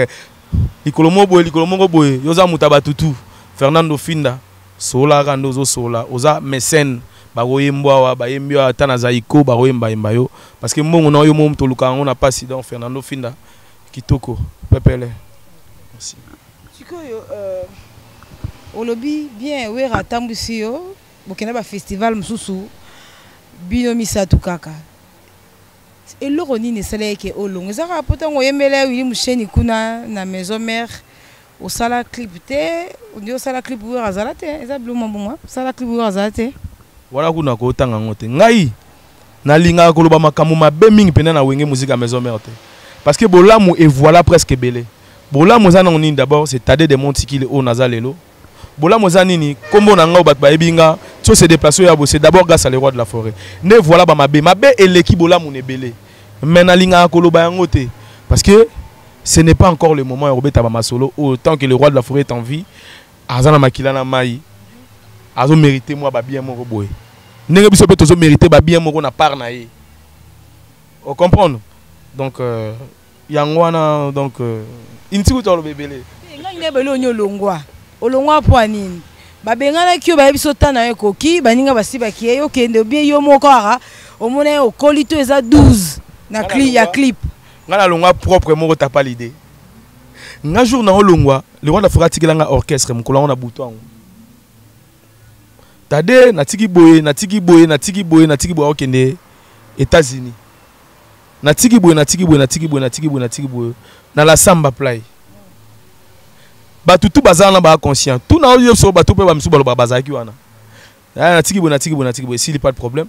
likolomo boye yoza mutabatutu Fernando Finda sola kando zo sola oza mécène ba oyembo wa ba yembio atana zaiko ba oyemba yo parce que mbongo na yo mom toluka on a pas donc Fernando Finda kitoko pepele. Merci. Sikoyo olobi bien wera tambusi yo bokena ba festival mususu bino misatu kaka. Eloko nini seleke olongo ezaka potango yembele wili musheni kuna na maison mère au sala clip te on dit au sala clip wera azalate eza bluma bonga sala clip wera azalate wala kuna ko tanga ngote ngai na linga ko loba makamu mabe mingi pena na wenge musique à maison mère te parce que bolamu et voilà presque belé bolamu za nini d'abord c'est Tade de Montikile au nazalelo bolamu za nini kombo na ngao bat ba ebinga to se déplacer ya bo c'est d'abord grâce à le roi de la forêt ne voilà ba mabe et l'équipe bolamu ne belé. Mais nalinga koloba yangote parce que ce n'est pas encore le moment Robeta ba masolo autant que le roi de la forêt est en vie azana makila na mai azo mériter moi ba bien moko boy ndenge biso pe tozo mériter ba bien moko na part na ye on comprendre donc yangwana donc intiku to lo bebele nga ndebele onyo olongwa po anini babengana kyo ba biso tana ekoki baninga basiba kiye yo kende bien yo moko ara omona yo kolito eza 12 na clip ya clip ngala longwa propre moko ta pas l'idée nga jour na olongwa le roi de la forêt tikelanga orchestre mukolo na buto Tade na tiki boye okende États-Unis na tiki boye na la samba play batutu bazana ba conscient tout na yo so batu pe ba misuba lo bazaki wana na tiki boye s'il pas de problème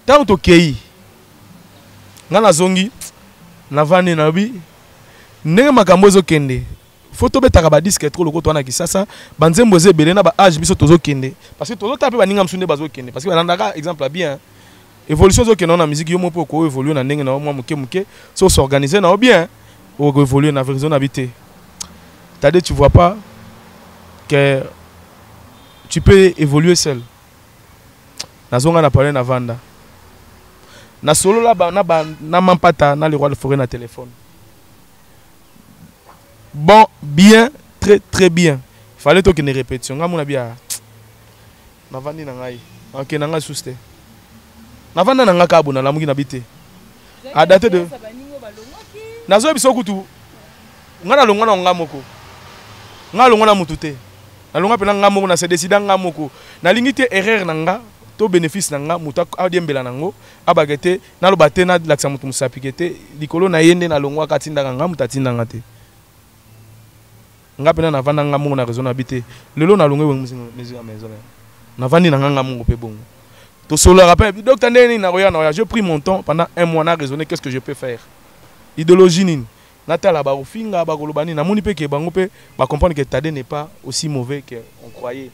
tant to kei ngana zongi na vane na bi ndenge makambo zo kende photo betaka ba disque trop lokoto wana kisasa banzembo ze belé na ba âge biso tozo kende parce que tozo taper ba ninga msunde bazo kende parce que banandaka exemple bien évolution zo kende na musique yo mo ko évoluer na ndenge na mo muke so s'organiser na bien o évoluer na version habité. Tade tu vois pas que tu peux évoluer seul. Na zonga na parler na vanda. Na solo là na mampata na le roi de forêt na téléphone. Bon, bien, très bien. Il fallait que ne répétition. Nga mona bia. Na vandi na ngai. OK na ngai souste. Na vanda na nga kabu na lamuki na bité. A date de na zo biso kutu. Nga na longa na nga moko. Nga longa na mutute. Na longa pe na nga moko na se décider nga moko. Na lingité erreur na nga. To bénéfice nanga muta adiembela nango abagete na lobate na laksa mutu musapikete likolo na yende na longwa katinda nga mutatinda ngate nga pena na vanda nga mungu na raison habité lelo na longwe musique à maison na vandi na nga mungu pe bongo to solo rappel docteur ndeni na roya na je pris mon temps pendant un mois na raisonner qu'est-ce que je peux faire idéologie nini natala ba ofinga ba kolobani na moni pe ke bango pe ba comprendre que Tade n'est pas aussi mauvais que on croyait.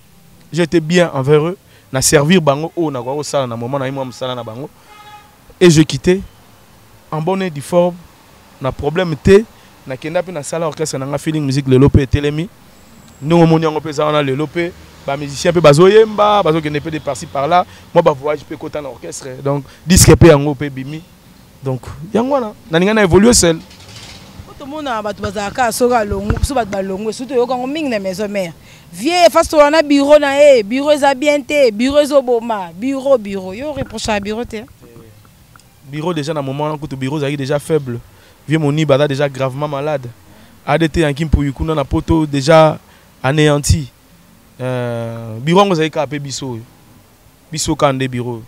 J'étais bien envers eux. Na servir bango o na kwa sala na moment na imwa msala na bango et je quittais en bonne et due forme na problème te na kenda pe na sala orchestre na nga feeling musique le lope telemi ndongo monyango pe za na le lope ba musicien pe bazoyemba bazo kende pe de par-ci par là moi ba voyage pe kota na orchestre donc disque pe yango pe bimi donc yango na ninga na évoluer seul tout le monde a batu bazaka soka longo so bat balongo surtout yo kango mingi na maison mère Vieux face to na bureau na bureau eza bien te, bureau ezoboma, bureau yo reproche à bureau te. Bureau déjà dans moment où le bureau est déjà faible. Vieux mon Ibada déjà gravement malade. ADT en Kim Pouyukuna na poto déjà anéanti. Bureau on a capé biso. Biso kande bureau.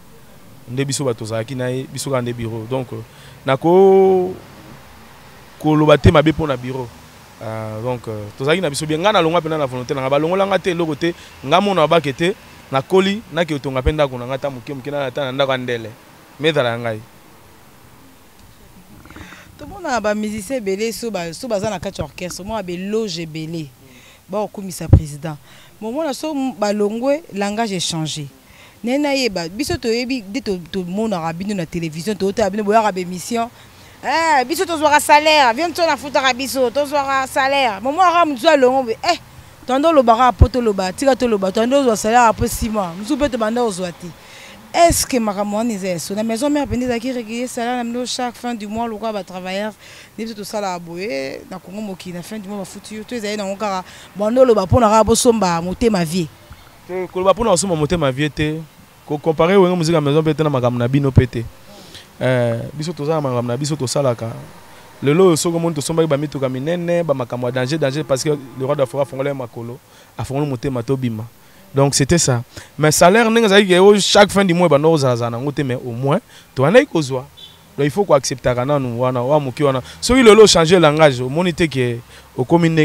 Nde biso batozaki na biso kande bureau. Donc nako ko lobate mabe pour na bureau. Donc tozaki na biso bien ngana longa pena na volonté na ba longola ngate loko te ngamona bakete na koli na ki otonga penda kuna ngata muke na ta ndako ndele. Medala ngai. Tout le monde a des musiciens belé sous bazan na quatre orchestre, moi be loge belé. Ba okomisa président. Moment na so balongwe langage est changé. Nena yeba biso to yebi de to monde arabino na télévision to ta abino boya rabe mission. Biso to zoara salaire, viens to na futa rabiso, to zoara salaire. Moment ara mzo longo tando lo bara poto lo ba, tika to lo ba, tando zo salaire après 6 mois. Mzo pe te banda ozwati. Est-ce que Maramouane est sur la maison mère pendant qui régulier ça là chaque fin du mois le gars va travailler depuis tout ça là aboyer na Congo moki na fin du mois va foutu tout ça na ngara bando lo ba pona rabo somba monter ma vie te ko ba pona somba monter ma vie te ko comparer wenga musique à maison peut-être na magam na bino pété biso to za magam na biso to salaka le lo so ko monto somba ba mitu kaminene ba makamwa danger parce que le roi d'Afrique fongolé makolo a fongolé monter matobima. Donc c'était ça. Mais salaire, chaque fin du mois, mais au moins, tu as besoin. Donc il faut qu'on accepte ça. Si le changer le langage, au monité qui au commun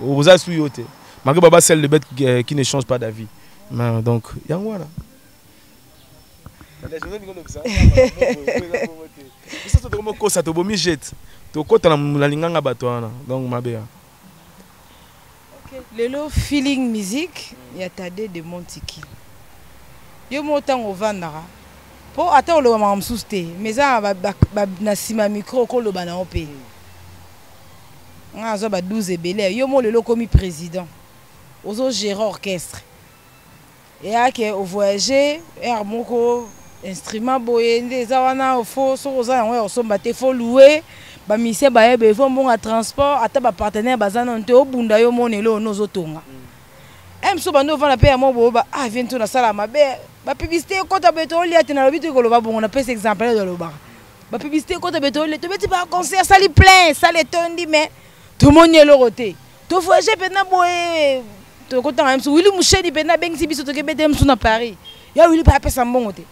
aux assuyotés. Malgré baba celle de bête qui ne change pas d'avis. Donc il y a voilà. Donc ma belle. Le feeling musique, il y a Tade de Montiki. Yo montant au Vandara. Pour attendre le moment sousté, mais ça na sima micro ko lo bana opé. On a 12 belé. Yo mo le commis président. Ozo gérer orchestre. Et à que au voyager, air moko instrument boyende zawana au faux so oza on so baté faut louer. Ba mise ba yebe fo mbonga transport ata ba partenaire bazana nte obunda yo monelo no zotonga so bando vana pe ya mobo ba vient to na sala mabe ba publicité ko ta beto li ati na lobito ko loba bongo na pese exemple de loba ba publicité ko ta beto li to beti ba concert sali plein sali tondi mais to monyelo roté to voyager pena boye to ko ta so Willy Musheni pena bengi biso to ke bete na Paris ya Willy pa pesa mbongo te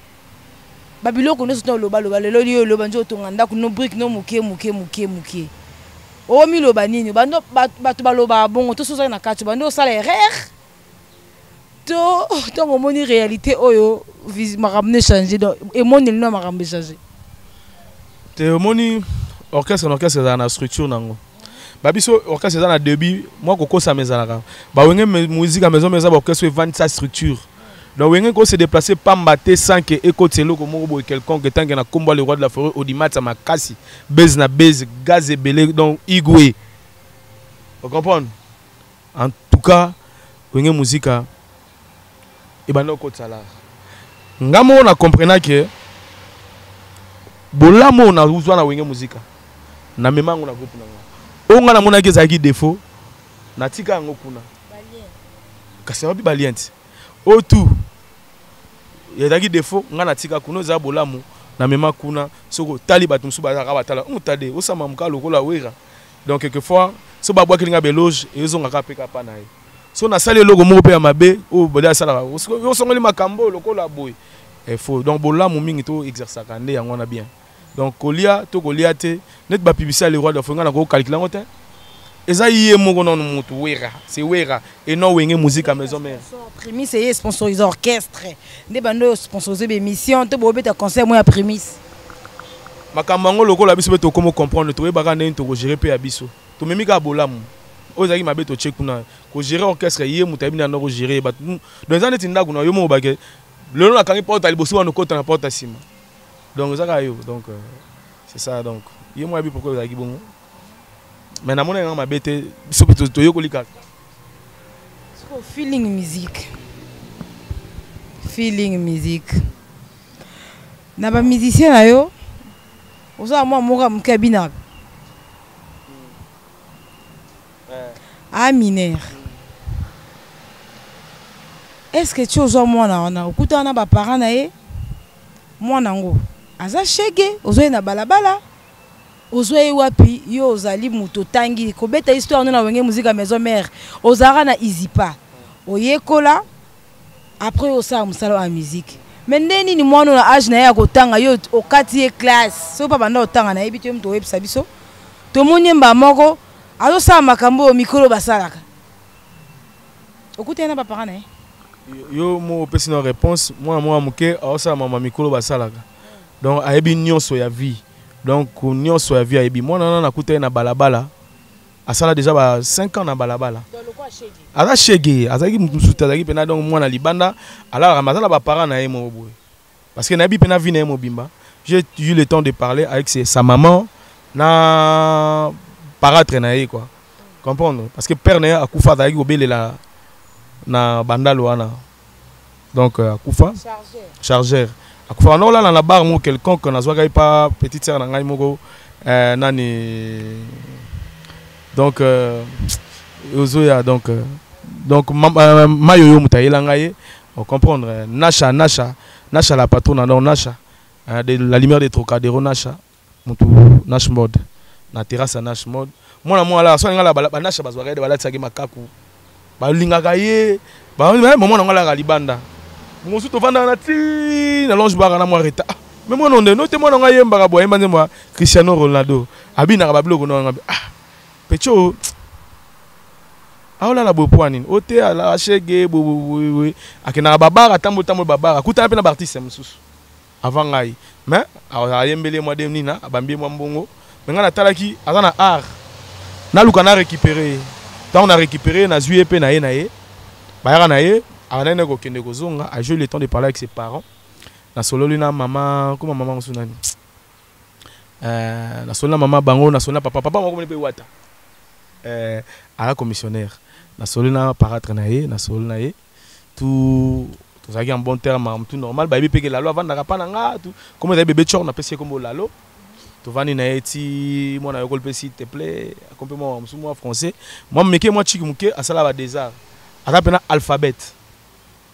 babilo ko no so loba le loli loba njo to nganda ko no brick no muke o mi loba nini bando batu baloba bongo to so na katu bando sala erreur to ngomoni réalité oyo makamne changer donc et mon no makambe changer te moni orchestre na structure nango babiso orchestre na début moi ko sa mezalaka ba wenge musique à maison ba orchestre vend sa structure. Donc, on se déplacer pas mbaté sans que écoute comme quelqu'un qui est na combat le roi de la forêt Audimat ça m'a cassé base na base gaz et belé donc igoué. Vous comprenez? En tout cas, on musique et ben non côté salaire. Ngamo on a compris que bolamo on a besoin na wenge musique. Na même on a groupe na. On a mona que ça qui défaut. Na tika ngokuna. Balien. Kasi wapi balient. Au tout. Il y a des défauts, on a tika kuno za bolamu na mema kuna soko tali batum suba za batala on tade o sama muka lokola wera. Donc quelquefois so ba bwa kilinga beloge et zo ngaka peka pa nae. So na sale logo mo pe ya mabe o boda sala o songoli makambo lokola boy. Il faut donc bolamu mingi to exercer kande yango na bien. Donc kolia to kolia te net ba publicité le roi de fonga na ko calculer ngote. Eza yé mo non mutu wera, c'est wera et non wenge musique à maison mère. Prémisse et sponsorisé orchestre. Des bandes sponsorisé émission, to bobe ta concert moi à prémisse. Makambango loko la biso beto comment comprendre to ba kana to gérer pe abiso. To memi ka bolamu. Ozaki mabe to check kuna ko gérer orchestre yé mutabi na no gérer ba. Dans un état ndakuna yo mo ba ke le na kangi porte ali bosu na kota na porte sima. Donc zaka yo donc c'est ça donc. Yé mo abi pourquoi zaki bongo. Mais na mona ngama bete biso to yokolika. Feeling musique. Feeling musique. Na ba musicien na yo. Oza moi moka mkabina. Ah mineur. est-ce que tu ozwa mwana wana okuta wana ba parents na ye mwana ngo aza shege ozwa na balabala ozwa ye wapi yo ozali muto tangi kobeta histoire na wenge musique maison mère ozara na izipa oyekola après osala musala wa musique mais ndeni ni mwana na âge na ya kotanga yo okati ye classe so pa banda otanga na yebi to mto websa biso to monyemba moko azo sala makambo mikolo basalaka okuta na ba parents na ye yo mo pesi na réponse moi muke osala mama mikolo basalaka donc ayebi nyonso ya vie donc nyonso ya vie ayebi mwana na kuta na balabala asala déjà ba 5 ans na balabala aza shege azaki musuta azaki pena donc mwana libanda alors amazala ba parents na ye mo boye parce que na bi pena vie na ye mobimba j'ai eu le temps de parler avec sa maman na paratre na ye quoi comprendre parce que père na ye akufa azaki obelela na bandalo wana donc akufa chargeur akufa na la bar mo quelconque na zwaka pas petite sœur na ngai moko nani donc ozoya donc mayoyo mutayela ngai on comprendre Nasha la patronne non Nasha de la lumière des Trocadéro Nasha mutu Nash mode na terrasse Nash mode moi la so ngala ba Nasha bazwaka de bala tsaki makaku ba lingaka ye ba moment ngala ga libanda mosu to vanda na ti na longe bar na mo reta mais moi non de note moi nga yemba ka boye mbanze moi Cristiano Ronaldo abina ka biloko no nga pecho aola la bopwani ote ala shege bo akena babara tambo babara kuta pe na artiste mususu avant ngai mais ayembele moi dem nina abambi moi mbongo mais nga na talaki azana art na luka na récupérer tant on a récupéré na zuye pe na ye bayara na ye anane ko kende ko zonga a eu le temps de parler avec ses parents na solo lina maman comment maman sunani na solo maman bango na solo papa moko ne pe wata à la commissionnaire na solo na paratre na ye na solo na ye tout ça qui en bon terme tout normal ba bi pe que la loi vanda pa na nga tout comme des bébé chor na pesi comme lalo to vani na eti moi na yokol pe s'il te plaît accompagnement moi français moi meke moi chiki muke asala ba des arts ata pena alphabet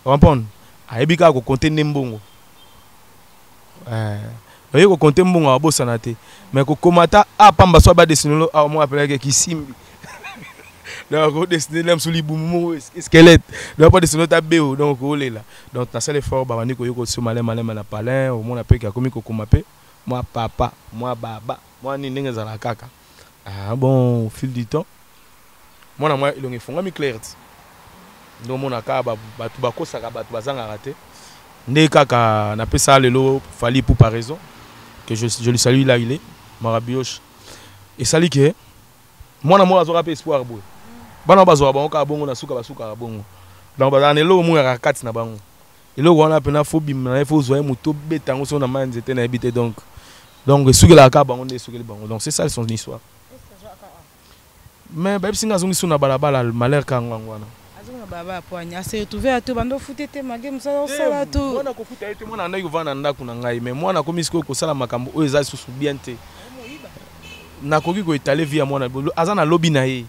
comprendre ayebika ko compter nembongo oye ko compter mbongo abosana te mais ko komata apamba so ba dessiner a moi appelé kisimbi donc on dessiner même sous les boumou squelette donc pas dessiner ta béo donc on est là donc na seul effort ba bani ko yoko so malin na palin au monde appelé komi ko komape moi papa moi baba moi ni ndenge za la kaka bon au fil du temps moi na moi il fonga mi clarté donc mon aka ba tu ba ko saka ba tu bazanga raté ndé kaka na pesa lelo fali pour par raison que je lui salue là il est Marabioche et sali que moi na moi azora pe espoir boy bana bazwa bango ka bongo na suka basuka bongo donc bazana lelo mo ya kati na bango elo wana pena fo bim na fo zoya moto betango so na manzete na habité donc suka la ka bango ndé suka le bango donc c'est ça son histoire mais ba singa zongi suna balabala malheur ka ngwana baba poanya ase retrouver ato bando futete magem ça sala to mwana ko futa ete mwana ndaki vana ndaku na ngai mais mwana ko misiko ko sala makambo o eza susu bien te na koki ko étaler via mwana azana lobby na ye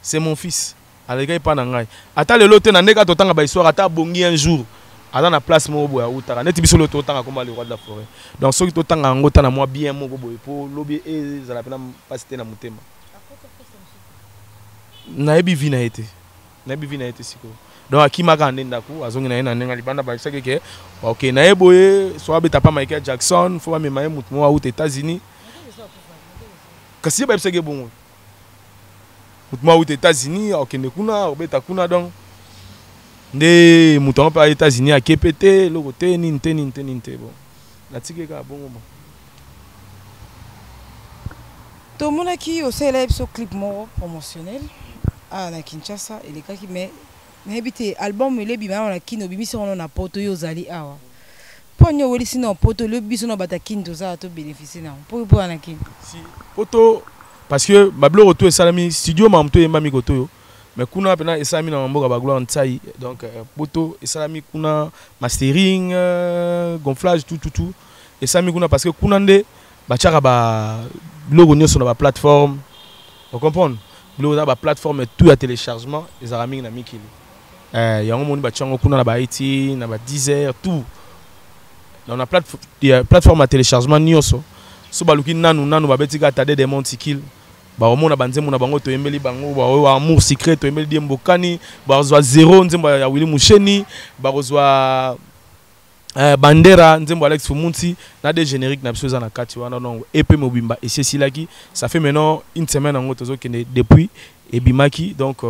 c'est mon fils alega pa na ngai ata lelo te na ndeka totanga ba histoire ata bongi un jour azana place mo boya utaka neti biso lo totanga comme le roi de la forêt donc soki totanga ngota na moi bien moko boye po lobby e za la pena passer na mutema na ebi vina ete na ebi vina ete siko donc akimaka ndenda ku azongi na ena nenga libanda ba saki ke OK na eboye so abeta pa Michael Jackson fo ba mema mutu mo aux États-Unis kasi ba saki bongo mutu mo aux États-Unis OK ne kuna obeta kuna donc nde mutu on pa États-Unis a kepete loko te ninte bon la tike ka bongo bon to mona ki o sela episode clip mo promotionnel na Kinshasa elekaki mais nayebite album elebi bana na kino bimisi ono na poto yo zali awa ponyo weli sino poto le biso no bata kinto za to bénéficier na po na kino si poto parce que bablo roto e salami studio mamto yemba mikoto yo mais kuna pena esami na mboka ba gloire ntsai donc poto esalami kuna mastering gonflage tout esami kuna parce que kuna nde ba chaka ba logo nyoso na ba plateforme vous comprenez la plateforme tout à téléchargement les aramis na mikili yango moni batiango kuna na ba Haïti na ba 10h tout on a plateforme à téléchargement nyonso so baluki nanu babetika tade des montikil ba omona banzembo na bango to yembeli bango ba amour secret to yembeli diembokani ba zwa zéro nzembo ya Willy Musheni ba zwa Bandera nzembo Alex Fumunti na des génériques na biso za na kati wana non EP mobimba et c'est silaki ça fait maintenant une semaine en tozo kende depuis et bimaki donc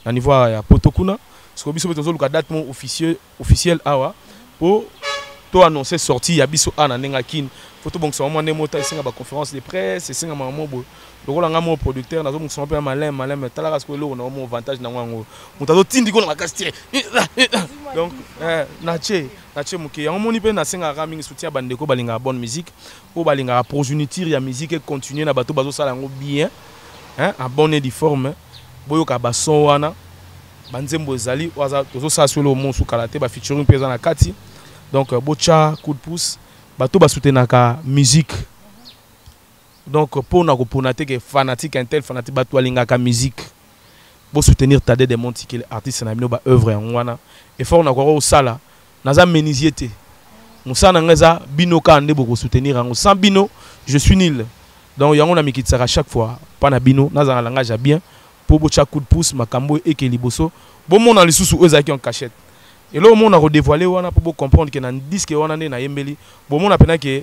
na niveau ya potokuna ce biso tozo luka date mon officiel awa pour to annoncer sortie ya biso ana nenga kin photo bon so mo ne mota singa ba conférence de presse singa mamo bo lokola nga mo producteur nazo mo so pe malin talaka ko lo na mo avantage na ngwango mutazo tindi ko na kastie donc nache muke yango moni pe na singa ka mingi soutien bandeko balinga bonne musique po balinga progéniture ya musique et continuer na bato bazo sala ngo bien hein abonné di forme boyoka ba son wana banzembo ezali waza tozo sa solo mo su kalate ba featuring pesa na kati. Donc, bocha, coup de pouce, bateau ba soutenir la musique. Donc, pour nous connaître que fanatique, un tel fanatique, bateau alinga la musique. Pour soutenir Tade des Monti, qui est artiste, na mino ba œuvre en wana. Et fort on a quoi au sala, naza menisiété. Moussa n'angaza bino ka ande beaucoup soutenir en sans bino, je suis nul. Donc, yango na mikitsaka chaque fois, pas na bino, naza na langage bien. Pour bocha coup de pouce, makambo et keliboso. Bon mon dans les sous eux qui en cachette. Et là, on a redévoilé pour comprendre que dans le disque, on a na yembeli. Bon, on a peine que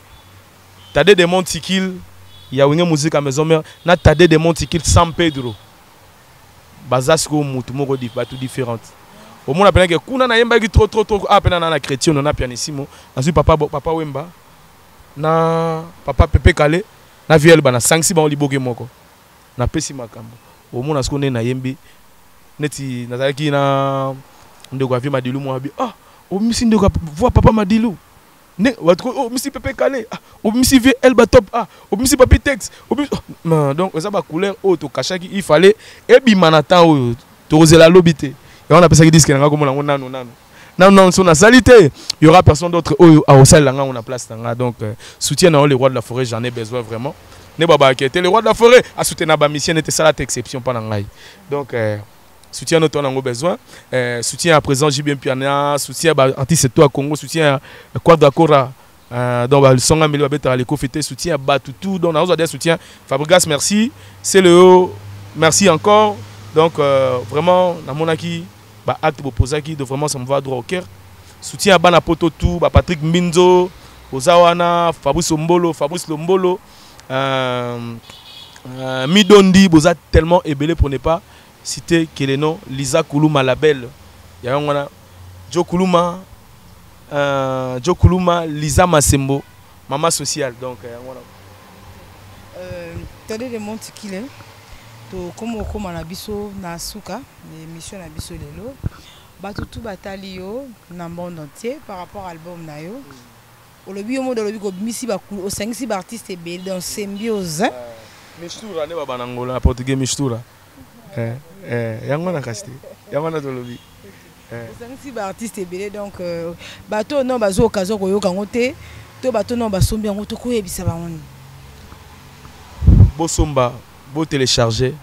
Tade des Montikil, il y a une musique à maison mère, na Tade des Montikil San Pedro. Bazasko mutumo di batu différente. Au moins, on a peine que kuna na yemba qui trop ah peine na chrétien, on a pianissimo. Ensuite papa Wemba, na papa Pepe Kale, na vielle bana 5-6 ba liboke moko. Na pesi makambo. Au moins, on a na yembi, neti na zaki na ndeko avi Madilu mo abi o misi ndeko voix papa Madilu ne watko o misi Pepe Kale o misi vie Elba Top o misi Papi Tex donc ça ba couleur o to kachaki il fallait e bimana temps o to rozela lobité et on appelle ça qui disque nga comme non son salité il y aura personne d'autre o au sel nga on a place nga donc soutien dans les rois de la forêt j'en ai besoin vraiment ne baba qui était les rois de la forêt à soutenir ba mission était ça la exception pendant ngai donc soutien notre on a besoin soutien à présent JBM Piana soutien à artiste toi Congo soutien à Quadracora donc le son amélioré à Beta Aleko fêter soutien à Batutu donc on a des soutien Fabregas merci c'est le haut merci encore donc vraiment na monaki ba acte proposé qui de vraiment ça me va droit au cœur soutien à Bana Poto tout ba Patrick Mbinzo Ozawana Fabrice Lombolo Midondi boza tellement ébélé pour ne pas cité que les noms Lisa Koulouma la belle il y a un Joe Koulouma Lisa Masembo maman sociale donc voilà Tade des Montikil to comme na biso na suka l'émission na biso lelo batutu batali yo na monde entier par rapport à l'album na yo au lobby au mode lobby ko misi ba au 5-6 artistes et dans symbiose Mistura ne baba nangola portugais Mistura yango na kaste yango na tolobi si ba artiste ebele donc bato non bazo occasion ko yoka ngote to bato non basombi ngo to ko yebisa bango bo somba bo télécharger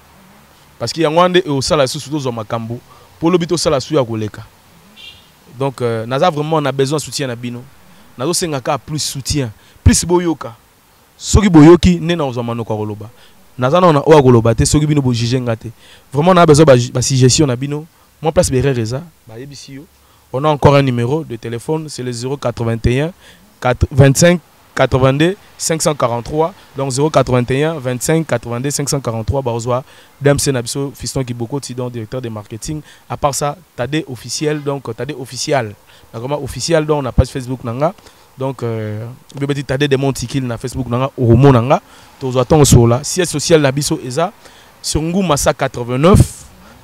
parce que yango ande au sala sous zo makambo pour lobito sala sou ya koleka donc naza vraiment on a besoin de soutien na bino nazo senga ka plus soutien plus boyoka soki boyoki ne na zo manoko koloba nazana on a okoloba te soki bino bo juger ngate vraiment on a besoin ba suggestion na bino moi place berereza ba yebisi yo on a encore un numéro de téléphone c'est le 081 25 82 543 donc 081 25 82 543 Barzoa Demse Nabiso fiston qui beaucoup tidon directeur de marketing à part ça Tade officiel donc Tade officiel comment officiel donc on a page Facebook nanga donc bébé Tade des Montikil na Facebook nanga Oromo nanga tozo ton sola siège social Nabiso eza sur Ngouma 89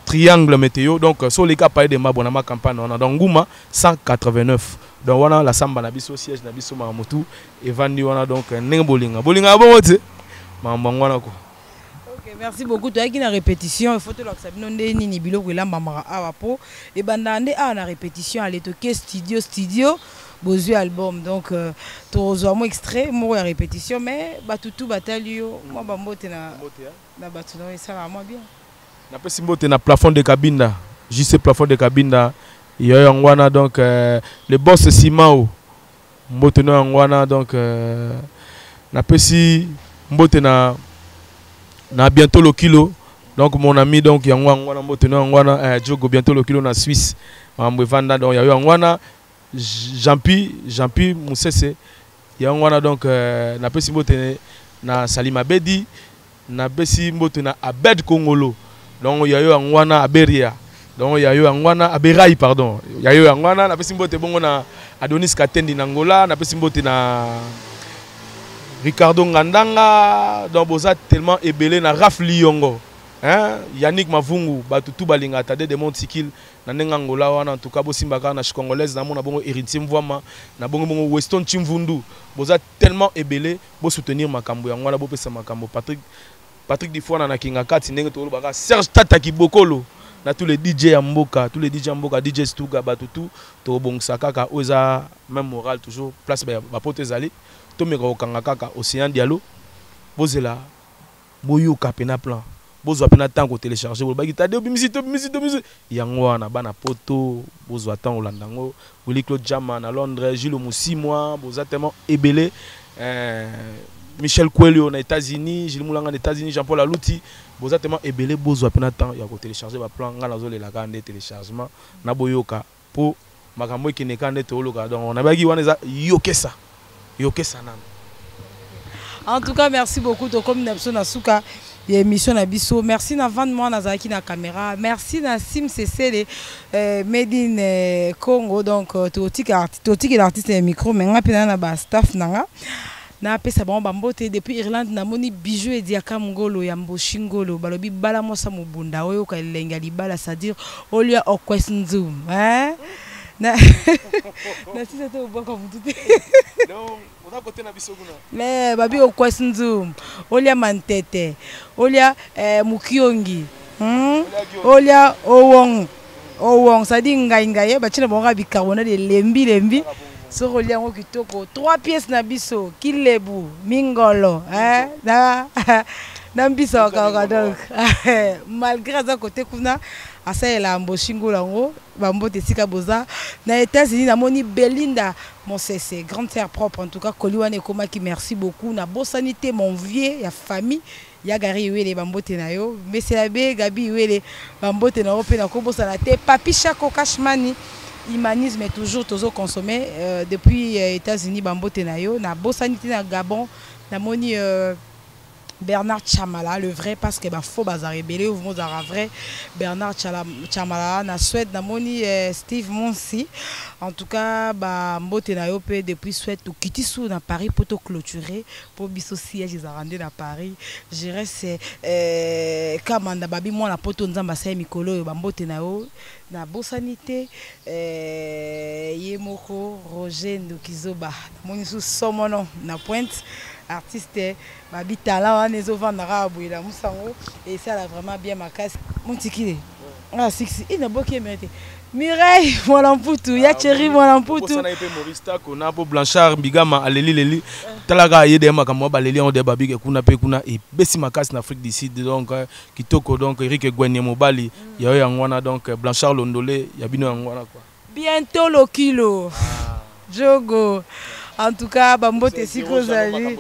triangle météo donc sur les cas parler de ma bonama campagne on a donc Ngouma 189 donc on a la samba Nabiso siège Nabiso Mamotu et vandi on a donc bolinga bon te mamangwana ko. OK merci beaucoup toi qui na répétition il faut te loksa binonde nini biloko elamba mara awapo et bandande a na répétition aller toquer studio bozu album donc tozo mo extrait mo ya répétition mais batutu batalio moi bambote na batuno et ça va moi bien na pesi mbote na plafond de cabine juste plafond de cabine yo yangwana donc le boss Simao mbote no yangwana donc na pesi mbote na bientôt le kilo donc mon ami donc yangwana mbote no yangwana Diogo bientôt le kilo na Suisse mambo vanda donc yangwana Jean-Pi Moussese yangwana donc na pesi mbote na Salima Bedi na pesi mbote na Abed Kongolo donc yayo yangwana Aberia donc yayo yangwana Aberai pardon yayo yangwana na pesi mbote bongo na Adonis Katendi na Angola na pesi mbote na Ricardo Ngandanga donc boza tellement ébélé na Raf Liongo hein Yannick Mavungu batutu balinga tade de Montikil na nenga Angola wana en tout cas bosimbaka na congolaise na mona bongo Héritier Mvwama na bongo Weston Chimvundu boza tellement ébélé bo soutenir makambo yango wana bo pesa makambo Patrick Difona na Kinga Kati ndenge to baka Serge Tata Kibokolo na tous les DJ ya mboka DJ Stuga batutu to bongsa kaka oza même moral toujours place ba pote zali to meka okanga kaka Océan Diallo bozela boyoka pena plan bozwa pena temps ko télécharger bo baki tade obimisi yango wana bana poto bozwa temps olandango Willy Claude Jama na Londres Gilles Musimwa boza tellement ébélé Michel Coelho na États-Unis, Gilles Moulanga na États-Unis, Jean-Paul Alouti, boza tellement ébélé bozo pena temps ya ko télécharger ba plan nga nazo le la kande téléchargement na boyoka po makambo ki ne kande to loka donc on a bagi wana yokesa nan. En tout cas merci beaucoup to comme Nepso na suka émission na biso merci na vendre moi na zaki na caméra merci na Sim CC made in Congo donc totiki l'artiste et micro mais nga pena na ba staff nanga na pesa bon bambote depuis Irlande na moni bijou et diaka mngolo ya mboshingolo balobi bala mosa mubunda oyo ka lenga libala c'est-à-dire olia okwesnzum hein na si c'était au bon comme tout donc on a côté na bisoguna mais babi okwesnzum olia mantete olia mukiongi olia owong c'est-à-dire ngaye ba china bonga bicarbonate de lembi soko liango kitoko 3 pièces na biso kilebu mingolo hein na mbisa ka donc malgré ça côté kuna asa la mboshingo lango bambote sika boza na États-Unis na moni Belinda mon c'est grande sœur propre en tout cas Koliwane Komaki merci beaucoup na bosanité mon vieux ya famille ya gari wele bambote na yo mais c'est la be gabi wele bambote na ope na ko bosana te papi Chako Kashmani humanisme est toujours consommé depuis États-Unis bambote na yo na bosanité na Gabon na moni Bernard Chamala le vrai parce que ba faux bazar rebelle ou mozara vrai Bernard Chamala na Suède na moni Steve Monsi en tout cas ba mbote na yo pe depuis Suède to kitisu na Paris pour to clôturer pour biso siège ils arrondé na Paris je reste kamanda babi moi na poto nzamba sa mikolo ba mbote na yo na bosanité yemoko Roger Ndokizoba moni sous somono na Pointe artiste babitala wana ezovanda abwila musango et ça a vraiment bien ma casse mon tikile ah six ina boki mérité Mireille Molamputu ya Thierry Molamputu ça na pe Morista ko na po Blanchard Bigama aleli talaga yede makambo baleli on de babike kuna pe kuna et besi makasi na Afrique du Sud donc kitoko donc Eric Gwenye Mobali ya yangwana donc Blanchard Londolé ya bino yangwana quoi bientôt le kilo Jogo. En tout cas, bambote siko zali.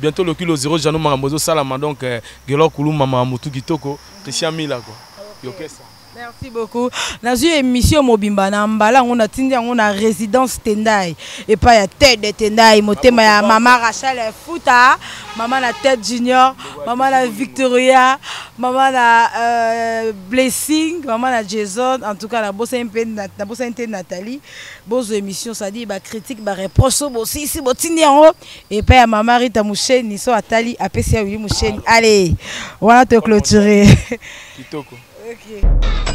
Bientôt le kilo 0 Jano Marambozo Salama donc Gelo Kuluma Mamutu Kitoko Christian Mila quoi. Yokesa. Merci beaucoup. Dans une émission Mobimba na mbala on a tindi on a résidence Tendai et pas ya tête de Tendai motema ya maman Rachel Fouta, maman la tête Junior, maman la Victoria, maman la Blessing, maman la Jason en tout cas la bossa Nathalie. Bozo émission ça dit ba critique ba reproche aussi ici botindi en haut et pas ya maman Rita Moucheni so Atali APCA Willy Moucheni. Allez, voilà te clôturer. Kitoko. OK.